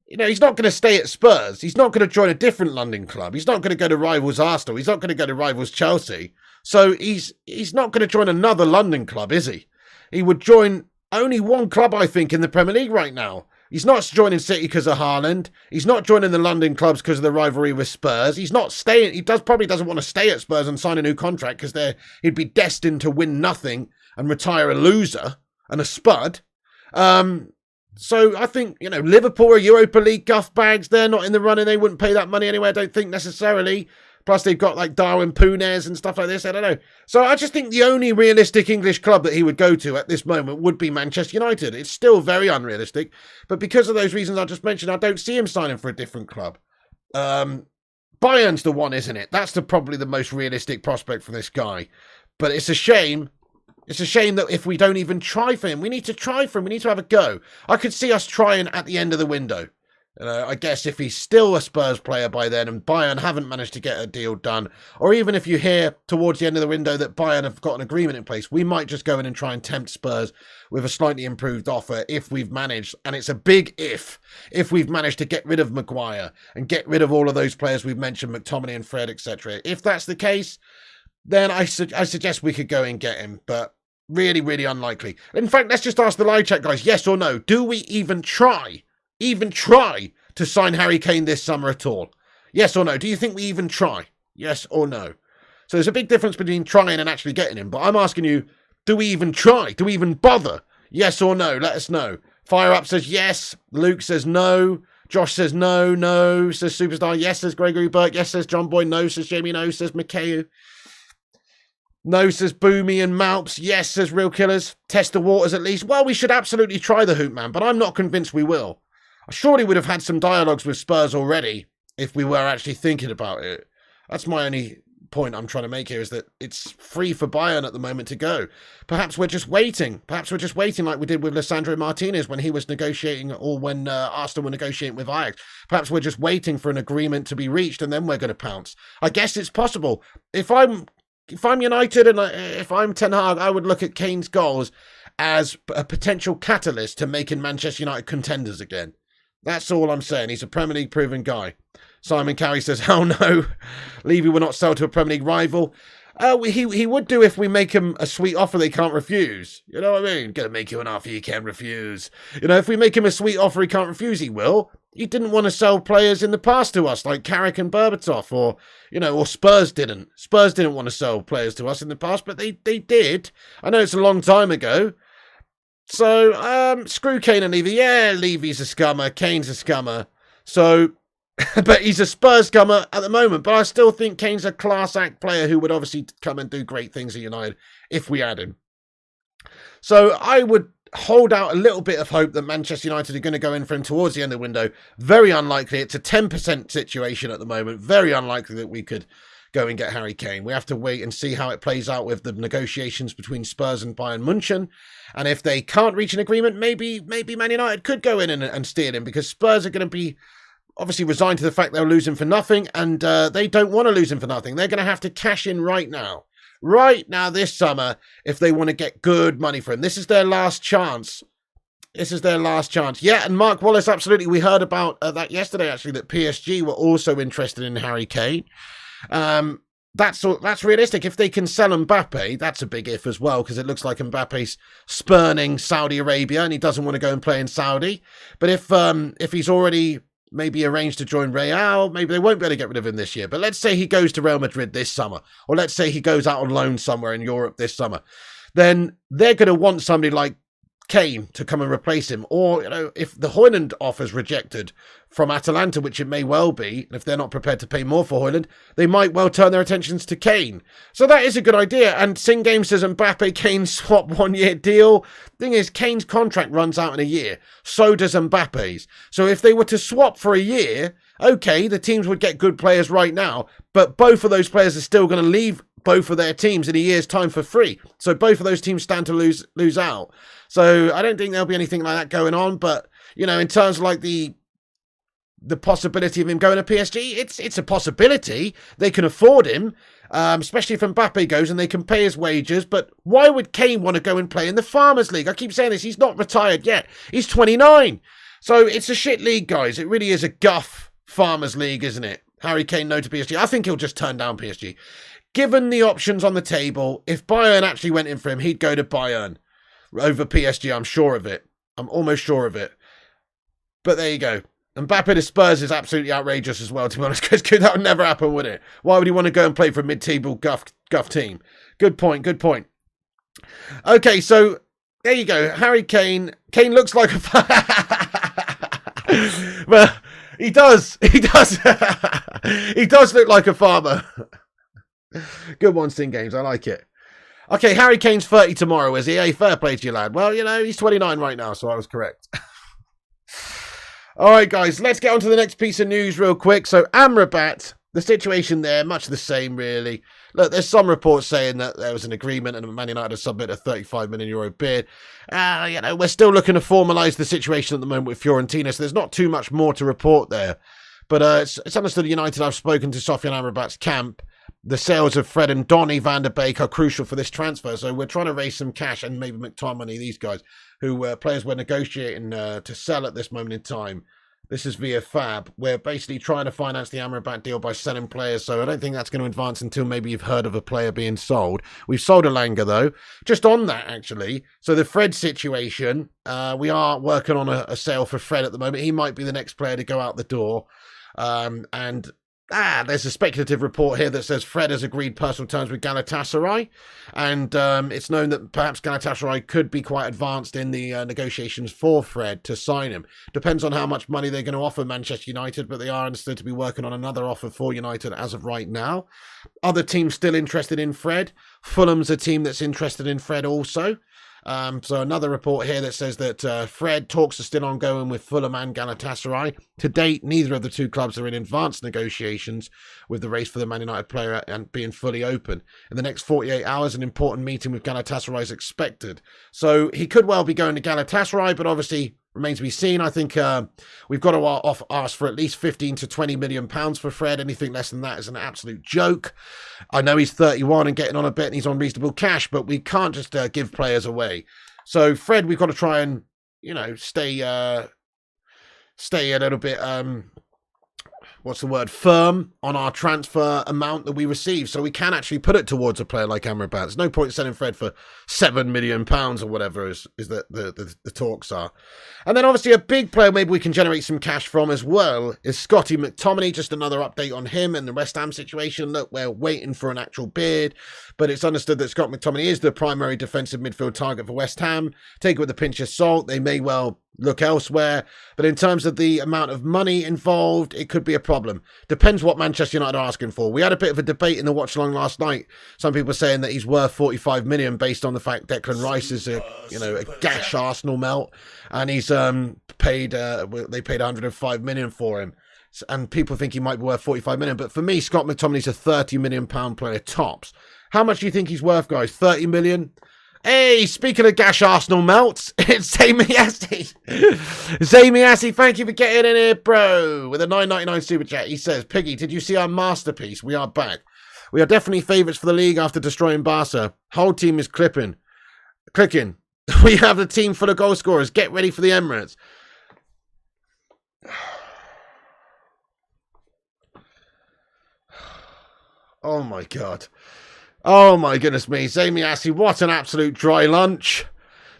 he's not going to stay at Spurs. He's not going to join a different London club. He's not going to go to rivals Arsenal. He's not going to go to rivals Chelsea. So he's not going to join another London club, is he? He would join only one club, I think, in the Premier League right now. He's not joining City because of Haaland. He's not joining the London clubs because of the rivalry with Spurs. He's not staying. He probably doesn't want to stay at Spurs and sign a new contract because he'd be destined to win nothing and retire a loser and a spud. So I think, Liverpool are Europa League guff bags. They're not in the running. They wouldn't pay that money anyway, I don't think necessarily. Plus they've got like Darwin Punez and stuff like this. I don't know. So I just think the only realistic English club that he would go to at this moment would be Manchester United. It's still very unrealistic. But because of those reasons I just mentioned, I don't see him signing for a different club. Bayern's the one, isn't it? That's probably the most realistic prospect for this guy. But it's a shame. It's a shame that if we don't even try for him, we need to try for him. We need to have a go. I could see us trying at the end of the window. I guess if he's still a Spurs player by then and Bayern haven't managed to get a deal done, or even if you hear towards the end of the window that Bayern have got an agreement in place, we might just go in and try and tempt Spurs with a slightly improved offer if we've managed, and it's a big if we've managed to get rid of Maguire and get rid of all of those players we've mentioned, McTominay and Fred, etc. If that's the case, then I suggest we could go and get him, but really, really unlikely. In fact, let's just ask the live chat, guys, yes or no. Do we even try to sign Harry Kane this summer at all? Yes or no? Do you think we even try? Yes or no? So there's a big difference between trying and actually getting him, but I'm asking you, do we even try? Do we even bother? Yes or no? Let us know. Fire Up says yes. Luke says no. Josh says no, says Superstar. Yes, says Gregory Burke. Yes, says John Boy. No, says Jamie. No, says McKay. No, says Boomy and Malps. Yes, says Real Killers. Test the waters at least. Well, we should absolutely try the Hoop Man, but I'm not convinced we will. I surely would have had some dialogues with Spurs already if we were actually thinking about it. That's my only point I'm trying to make here, is that it's free for Bayern at the moment to go. Perhaps we're just waiting. Perhaps we're just waiting like we did with Lisandro Martinez when he was negotiating, or when Arsenal were negotiating with Ajax. Perhaps we're just waiting for an agreement to be reached and then we're going to pounce. I guess it's possible. If I'm United and if I'm Ten Hag, I would look at Kane's goals as a potential catalyst to making Manchester United contenders again. That's all I'm saying. He's a Premier League proven guy. Simon Carey says, "Oh no, Levy will not sell to a Premier League rival." He would do if we make him a sweet offer they can't refuse. You know what I mean? Gonna make you an offer you can't refuse. You know, if we make him a sweet offer he can't refuse, he will. He didn't want to sell players in the past to us, like Carrick and Berbatov, or Spurs didn't. Spurs didn't want to sell players to us in the past, but they did. I know it's a long time ago. So, screw Kane and Levy. Yeah, Levy's a scummer. Kane's a scummer. So, but he's a Spurs scummer at the moment. But I still think Kane's a class act player who would obviously come and do great things at United if we had him. So, I would hold out a little bit of hope that Manchester United are going to go in for him towards the end of the window. Very unlikely. It's a 10% situation at the moment. Very unlikely that we could go and get Harry Kane. We have to wait and see how it plays out with the negotiations between Spurs and Bayern München. And if they can't reach an agreement, maybe Man United could go in and steal him, because Spurs are going to be obviously resigned to the fact they'll lose him for nothing, and they don't want to lose him for nothing. They're going to have to cash in right now this summer, if they want to get good money for him. This is their last chance. Yeah, and Mark Wallace, absolutely. We heard about that yesterday, actually, that PSG were also interested in Harry Kane. That's realistic. If they can sell Mbappe, that's a big if as well, because it looks like Mbappe's spurning Saudi Arabia and he doesn't want to go and play in Saudi. But if he's already maybe arranged to join Real, maybe they won't be able to get rid of him this year. But let's say he goes to Real Madrid this summer, or let's say he goes out on loan somewhere in Europe this summer, then they're going to want somebody like Kane to come and replace him. Or, if the Hojlund offer's rejected from Atalanta, which it may well be, and if they're not prepared to pay more for Hojlund, they might well turn their attentions to Kane. So that is a good idea. And Sing Game says Mbappe Kane swap 1 year deal. Thing is, Kane's contract runs out in a year. So does Mbappe's. So if they were to swap for a year, okay, the teams would get good players right now, but both of those players are still going to leave both of their teams in a year's time for free. So both of those teams stand to lose out. So I don't think there'll be anything like that going on. But, in terms of like the possibility of him going to PSG, it's a possibility. They can afford him, especially if Mbappe goes and they can pay his wages. But why would Kane want to go and play in the Farmers League? I keep saying this. He's not retired yet. He's 29. So it's a shit league, guys. It really is a guff Farmers League, isn't it? Harry Kane, no to PSG. I think he'll just turn down PSG. Given the options on the table, if Bayern actually went in for him, he'd go to Bayern over PSG. I'm sure of it. I'm almost sure of it. But there you go. Mbappe to Spurs is absolutely outrageous as well, to be honest, because that would never happen, would it? Why would he want to go and play for a mid-table guff team? Good point. Okay, so there you go. Harry Kane. Kane looks like a... Well, he does. He does look like a farmer. Good one, Sting Games. I like it. Okay, Harry Kane's 30 tomorrow, is he? Hey, fair play to you, lad. Well, he's 29 right now, so I was correct. All right, guys, let's get on to the next piece of news real quick. So, AMRABAT, the situation there, much the same, really. Look, there's some reports saying that there was an agreement and Man United has submitted a €35 million bid. We're still looking to formalise the situation at the moment with Fiorentina, so there's not too much more to report there. But it's understood United have spoken to Sofian Amrabat's camp. The sales of Fred and Donny van der Beek are crucial for this transfer, so we're trying to raise some cash, and maybe McTominay, these guys, who players we're negotiating to sell at this moment in time. This is via Fab. We're basically trying to finance the Amrabat deal by selling players, so I don't think that's going to advance until maybe you've heard of a player being sold. We've sold Elanga, though. Just on that, actually, so the Fred situation, we are working on a sale for Fred at the moment. He might be the next player to go out the door, and there's a speculative report here that says Fred has agreed personal terms with Galatasaray, and it's known that perhaps Galatasaray could be quite advanced in the negotiations for Fred to sign him. Depends on how much money they're going to offer Manchester United, but they are understood to be working on another offer for United as of right now. Other teams still interested in Fred. Fulham's a team that's interested in Fred also. So another report here that says that Fred talks are still ongoing with Fulham and Galatasaray. To date, neither of the two clubs are in advanced negotiations, with the race for the Man United player and being fully open. In the next 48 hours, an important meeting with Galatasaray is expected. So he could well be going to Galatasaray, but obviously remains to be seen. I think we've got to ask for at least 15 to 20 million pounds for Fred. Anything less than that is an absolute joke. I know he's 31 and getting on a bit and he's on reasonable cash, but we can't just give players away. So Fred, we've got to try and, you know, stay a little bit, firm on our transfer amount that we receive, so we can actually put it towards a player like AMRABAT. There's no point selling Fred for £7 million or whatever is the talks are. And then obviously a big player maybe we can generate some cash from as well is Scotty McTominay. Just another update on him and the West Ham situation. Look, we're waiting for an actual bid, but it's understood that Scott McTominay is the primary defensive midfield target for West Ham. Take it with a pinch of salt. They may well look elsewhere, but in terms of the amount of money involved, it could be a problem. Depends what Manchester United are asking for. We had a bit of a debate in the watch along last night. Some people saying that he's worth 45 million based on the fact Declan Rice is a gash Arsenal melt, and he's paid they paid 105 million for him, and people think he might be worth 45 million. But for me, Scott McTominay's a 30 million pound player tops. How much do you think he's worth, guys? 30 million? Hey, speaking of gash Arsenal melts, it's Zamiassi. Zamiassi, thank you for getting in here, bro, with a $9.99 super chat. He says, Piggy, did you see our masterpiece? We are back. We are definitely favourites for the league after destroying Barca. Whole team is clicking. We have the team full of goal scorers. Get ready for the Emirates. Oh, my God. Oh, my goodness me. Zamiassi, what an absolute dry lunch.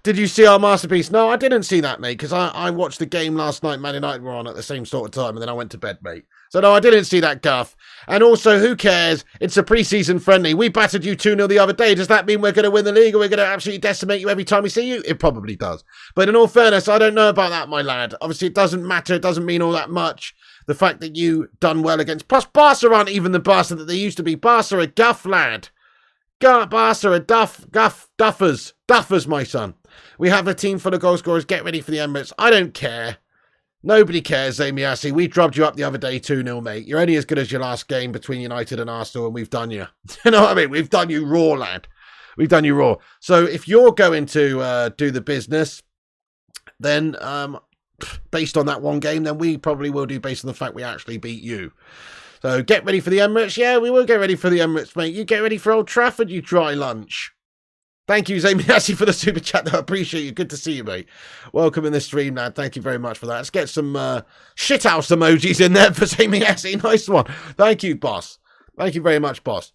Did you see our masterpiece? No, I didn't see that, mate, because I watched the game last night. Man United were on at the same sort of time, and then I went to bed, mate. So, no, I didn't see that guff. And also, who cares? It's a pre-season friendly. We battered you 2-0 the other day. Does that mean we're going to win the league or we're going to absolutely decimate you every time we see you? It probably does. But in all fairness, I don't know about that, my lad. Obviously, it doesn't matter. It doesn't mean all that much. The fact that you done well against... Plus, Barca aren't even the Barca that they used to be. Barca are guff, lad. Barca are duffers. Duffers, my son. We have a team full of goal scorers. Get ready for the Emirates. I don't care. Nobody cares, Zamiassi. We drubbed you up the other day 2-0, mate. You're only as good as your last game between United and Arsenal, and we've done you. You know what I mean? We've done you raw, lad. We've done you raw. So if you're going to do the business, then based on that one game, then we probably will do based on the fact we actually beat you. So get ready for the Emirates. Yeah, we will get ready for the Emirates, mate. You get ready for Old Trafford, you dry lunch. Thank you, Zamiassi, for the super chat, though. I appreciate you. Good to see you, mate. Welcome in the stream, lad. Thank you very much for that. Let's get some shithouse emojis in there for Zamiassi. Nice one. Thank you, boss. Thank you very much, boss.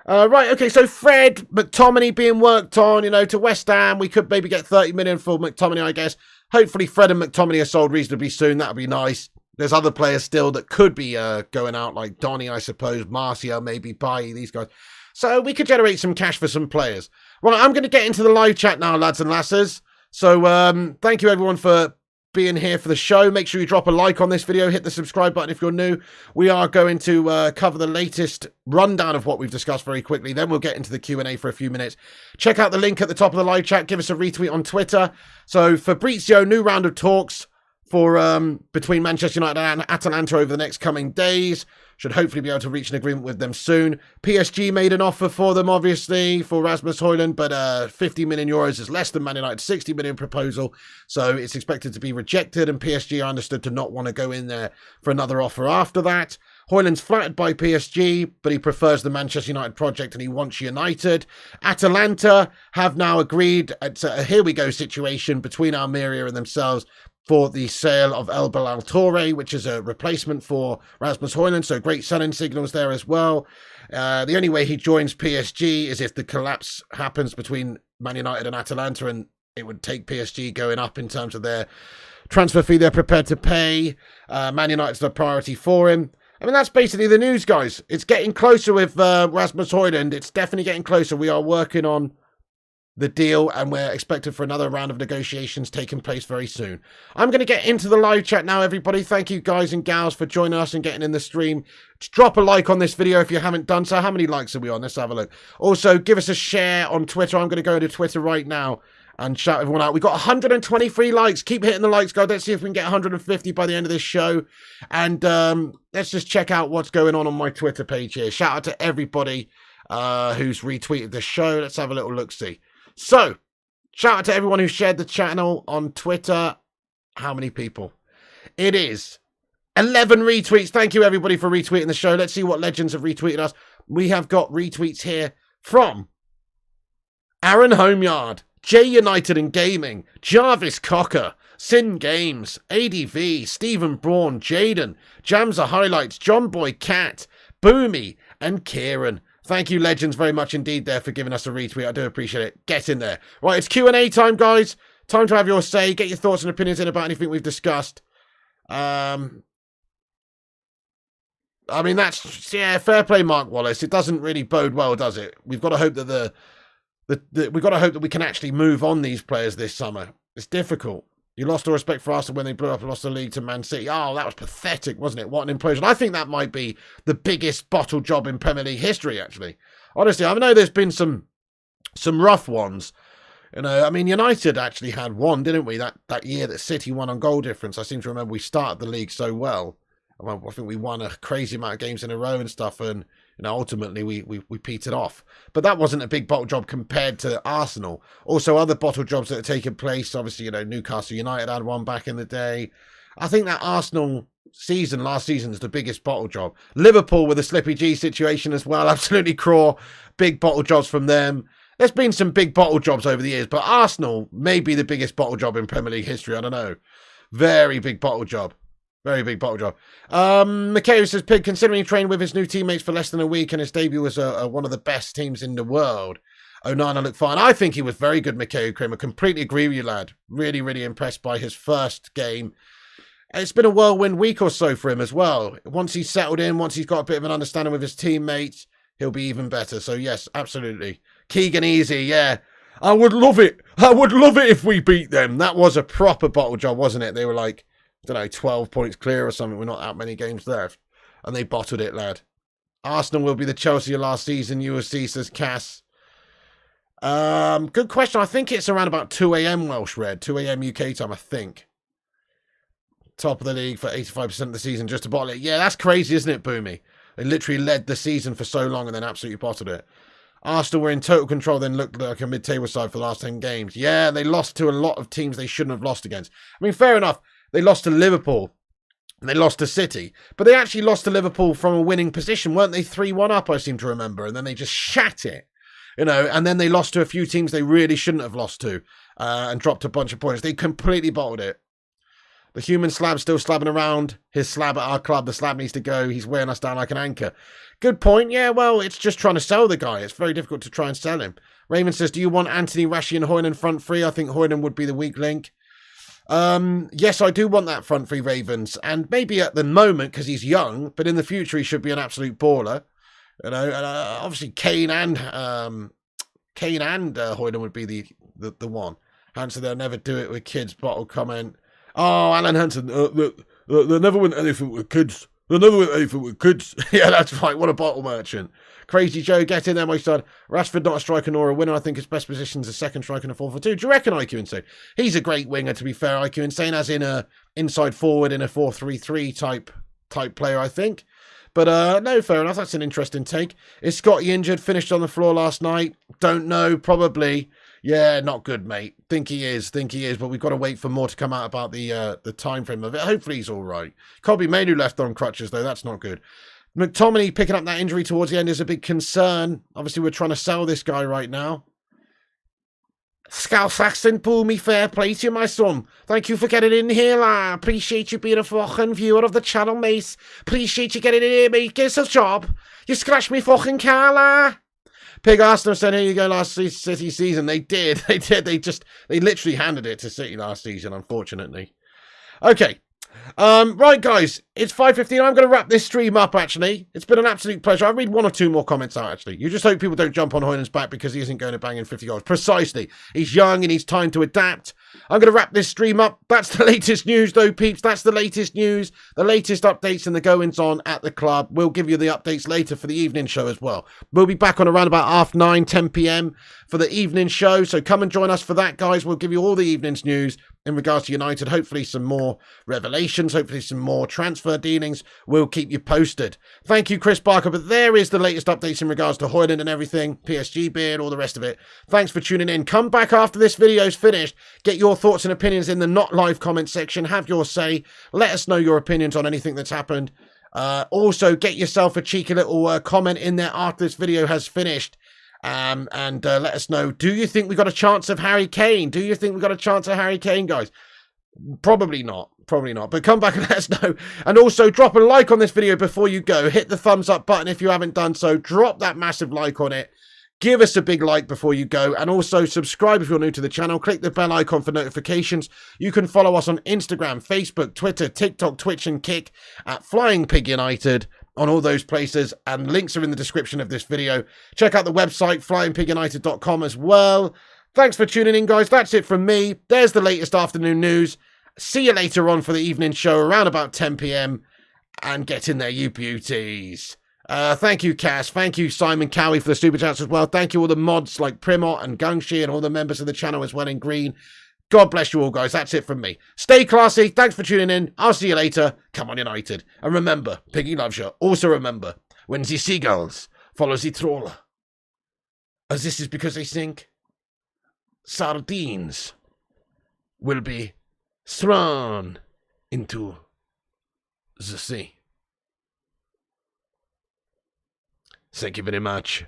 Right, okay, so Fred, McTominay being worked on, to West Ham. We could maybe get 30 million for McTominay, I guess. Hopefully Fred and McTominay are sold reasonably soon. That would be nice. There's other players still that could be going out, like Donny, I suppose, Martial, maybe Bailly, these guys. So we could generate some cash for some players. Right, I'm going to get into the live chat now, lads and lasses. So thank you, everyone, for being here for the show. Make sure you drop a like on this video. Hit the subscribe button if you're new. We are going to cover the latest rundown of what we've discussed very quickly. Then we'll get into the Q&A for a few minutes. Check out the link at the top of the live chat. Give us a retweet on Twitter. So Fabrizio, new round of talks for between Manchester United and Atalanta over the next coming days. Should hopefully be able to reach an agreement with them soon. PSG made an offer for them, obviously, for Rasmus Hojlund, but 50 million euros is less than Man United's 60 million proposal, so it's expected to be rejected, and PSG are understood to not want to go in there for another offer after that. Hojlund's flattered by PSG, but he prefers the Manchester United project and he wants United. Atalanta have now agreed. It's a here we go situation between Almeria and themselves for the sale of El Bilal Toure, which is a replacement for Rasmus Hojlund, so great selling signals there as well. The only way he joins PSG is if the collapse happens between Man United and Atalanta, and it would take PSG going up in terms of their transfer fee they're prepared to pay. Man United's the priority for him. I mean, that's basically the news, guys. It's getting closer with Rasmus Hojlund. It's definitely getting closer. We are working on the deal, and we're expected for another round of negotiations taking place very soon. I'm going to get into the live chat now, everybody. Thank you, guys and gals, for joining us and getting in the stream. Just drop a like on this video if you haven't done so. How many likes are we on? Let's have a look. Also, give us a share on Twitter. I'm going to go into Twitter right now and shout everyone out. We got 123 likes. Keep hitting the likes, guys. Let's see if we can get 150 by the end of this show. And let's just check out what's going on my Twitter page here. Shout out to everybody who's retweeted the show. Let's have a little look-see. So, shout out to everyone who shared the channel on Twitter. How many people? It is 11 retweets. Thank you, everybody, for retweeting the show. Let's see what legends have retweeted us. We have got retweets here from Aaron Homeyard, J United and Gaming, Jarvis Cocker, Sin Games, ADV, Stephen Braun, Jaden, Jamza Highlights, John Boy Cat, Boomy, and Kieran. Thank you, legends, very much indeed there for giving us a retweet. I do appreciate it. Get in there. Right, it's Q&A time, guys. Time to have your say. Get your thoughts and opinions in about anything we've discussed. I mean, that's, yeah, fair play, Mark Wallace. It doesn't really bode well, does it? We've got to hope that we've got to hope that we can actually move on these players this summer. It's difficult. You lost all respect for Arsenal when they blew up and lost the league to Man City. Oh, that was pathetic, wasn't it? What an implosion. I think that might be the biggest bottle job in Premier League history, actually. Honestly, I know there's been some rough ones. You know, I mean, United actually had one, didn't we? That year that City won on goal difference. I seem to remember we started the league so well. I think we won a crazy amount of games in a row and stuff, and you know, ultimately we petered off. But that wasn't a big bottle job compared to Arsenal. Also, other bottle jobs that have taken place, obviously, you know, Newcastle United had one back in the day. I think that Arsenal season, last season, is the biggest bottle job. Liverpool with the Slippy G situation as well, absolutely craw. Big bottle jobs from them. There's been some big bottle jobs over the years, but Arsenal may be the biggest bottle job in Premier League history. I don't know. Very big bottle job. Very big bottle job. Mikhail says, Pig, considering he trained with his new teammates for less than a week and his debut was one of the best teams in the world, Onana looked fine. I think he was very good, Mikhail Krim. I completely agree with you, lad. Really, really impressed by his first game. It's been a whirlwind week or so for him as well. Once he's settled in, once he's got a bit of an understanding with his teammates, he'll be even better. So, yes, absolutely. Keegan Easy, yeah. I would love it. I would love it if we beat them. That was a proper bottle job, wasn't it? They were like, I don't know, 12 points clear or something. We're not that many games left. And they bottled it, lad. Arsenal will be the Chelsea of last season, USC, says Cass. Good question. I think it's around about 2 a.m. Welsh Red. 2 a.m. UK time, I think. Top of the league for 85% of the season just to bottle it. Yeah, that's crazy, isn't it, Boomy? They literally led the season for so long and then absolutely bottled it. Arsenal were in total control, then looked like a mid-table side for the last 10 games. Yeah, they lost to a lot of teams they shouldn't have lost against. I mean, fair enough. They lost to Liverpool and they lost to City. But they actually lost to Liverpool from a winning position. Weren't they 3-1 up, I seem to remember? And then they just shat it. You know, and then they lost to a few teams they really shouldn't have lost to and dropped a bunch of points. They completely bottled it. The human slab's still slabbing around. His slab at our club. The slab needs to go. He's wearing us down like an anchor. Good point. Yeah, well, it's just trying to sell the guy. It's very difficult to try and sell him. Raymond says, do you want Anthony, Rashi and Hojlund front three? I think Hojlund would be the weak link. Yes, I do want that front three, Ravens. And maybe at the moment, because he's young, but in the future, he should be an absolute baller. You know, and obviously Kane and Hojlund would be the one. Hanson, they'll never do it with kids. Bottle comment. Oh, Alan Hanson, they'll never win anything with kids. They'll never win anything with kids. Yeah, that's right. What a bottle merchant. Crazy Joe, get in there, my son. Rashford, not a striker nor a winner. I think his best position is a second striker and a 4-4-2. Do you reckon IQ Insane? He's a great winger, to be fair. IQ Insane as in a inside forward in a 4-3-3 type player, I think. But no, fair enough. That's an interesting take. Is Scotty injured? Finished on the floor last night? Don't know. Probably. Yeah, not good, mate. Think he is, but we've got to wait for more to come out about the time frame of it. Hopefully he's all right. Kobe Mainu left on crutches, though. That's not good. McTominay picking up that injury towards the end is a big concern. Obviously, we're trying to sell this guy right now. Scouse accent, Boomy, fair play to you, my son. Thank you for getting in here, lad. Appreciate you being a fucking viewer of the channel, mate. Appreciate you getting in here, mate. Get us a job. You scratched me fucking car, lad. Pig Arsenal said, here you go, last City season. They did. They literally handed it to City last season, unfortunately. Okay. Right, guys, it's 5:15. I'm going to wrap this stream up, actually. It's been an absolute pleasure. I'll read one or two more comments out, actually. You just hope people don't jump on Hojlund's back because he isn't going to bang in 50 goals. Precisely. He's young and he's time to adapt. I'm going to wrap this stream up. That's the latest news, though, peeps. That's the latest news. The latest updates and the goings-on at the club. We'll give you the updates later for the evening show as well. We'll be back on around about 9:30, 10 p.m. for the evening show. So come and join us for that, guys. We'll give you all the evening's news in regards to United. Hopefully some more revelations. Hopefully some more transfer dealings. We'll keep you posted. Thank you, Chris Barker. But there is the latest updates in regards to Hojlund and everything. PSG beard, all the rest of it. Thanks for tuning in. Come back after this video's finished. Get your thoughts and opinions in the not live comment section. Have your say. Let us know your opinions on anything that's happened. Also, get yourself a cheeky little comment in there after this video has finished. And let us know, do you think we got a chance of Harry Kane? Do you think we got a chance of Harry Kane, guys? Probably not. Probably not. But come back and let us know. And also, drop a like on this video before you go. Hit the thumbs up button if you haven't done so. Drop that massive like on it. Give us a big like before you go. And also, subscribe if you're new to the channel. Click the bell icon for notifications. You can follow us on Instagram, Facebook, Twitter, TikTok, Twitch, and Kick at Flying Pig United. On all those places, and links are in the description of this video. Check out the website, flyingpigunited.com as well. Thanks for tuning in, guys. That's it from me. There's the latest afternoon news. See you later on for the evening show around about 10 p.m. And get in there, you beauties. Thank you, Cass. Thank you, Simon Cowie, for the super chats as well. Thank you all the mods like Primot and Gungshi and all the members of the channel as well in green. God bless you all, guys. That's it from me. Stay classy. Thanks for tuning in. I'll see you later. Come on, United. And remember, Piggy loves you. Also remember, when the seagulls follow the troll, as this is because they think sardines will be thrown into the sea. Thank you very much.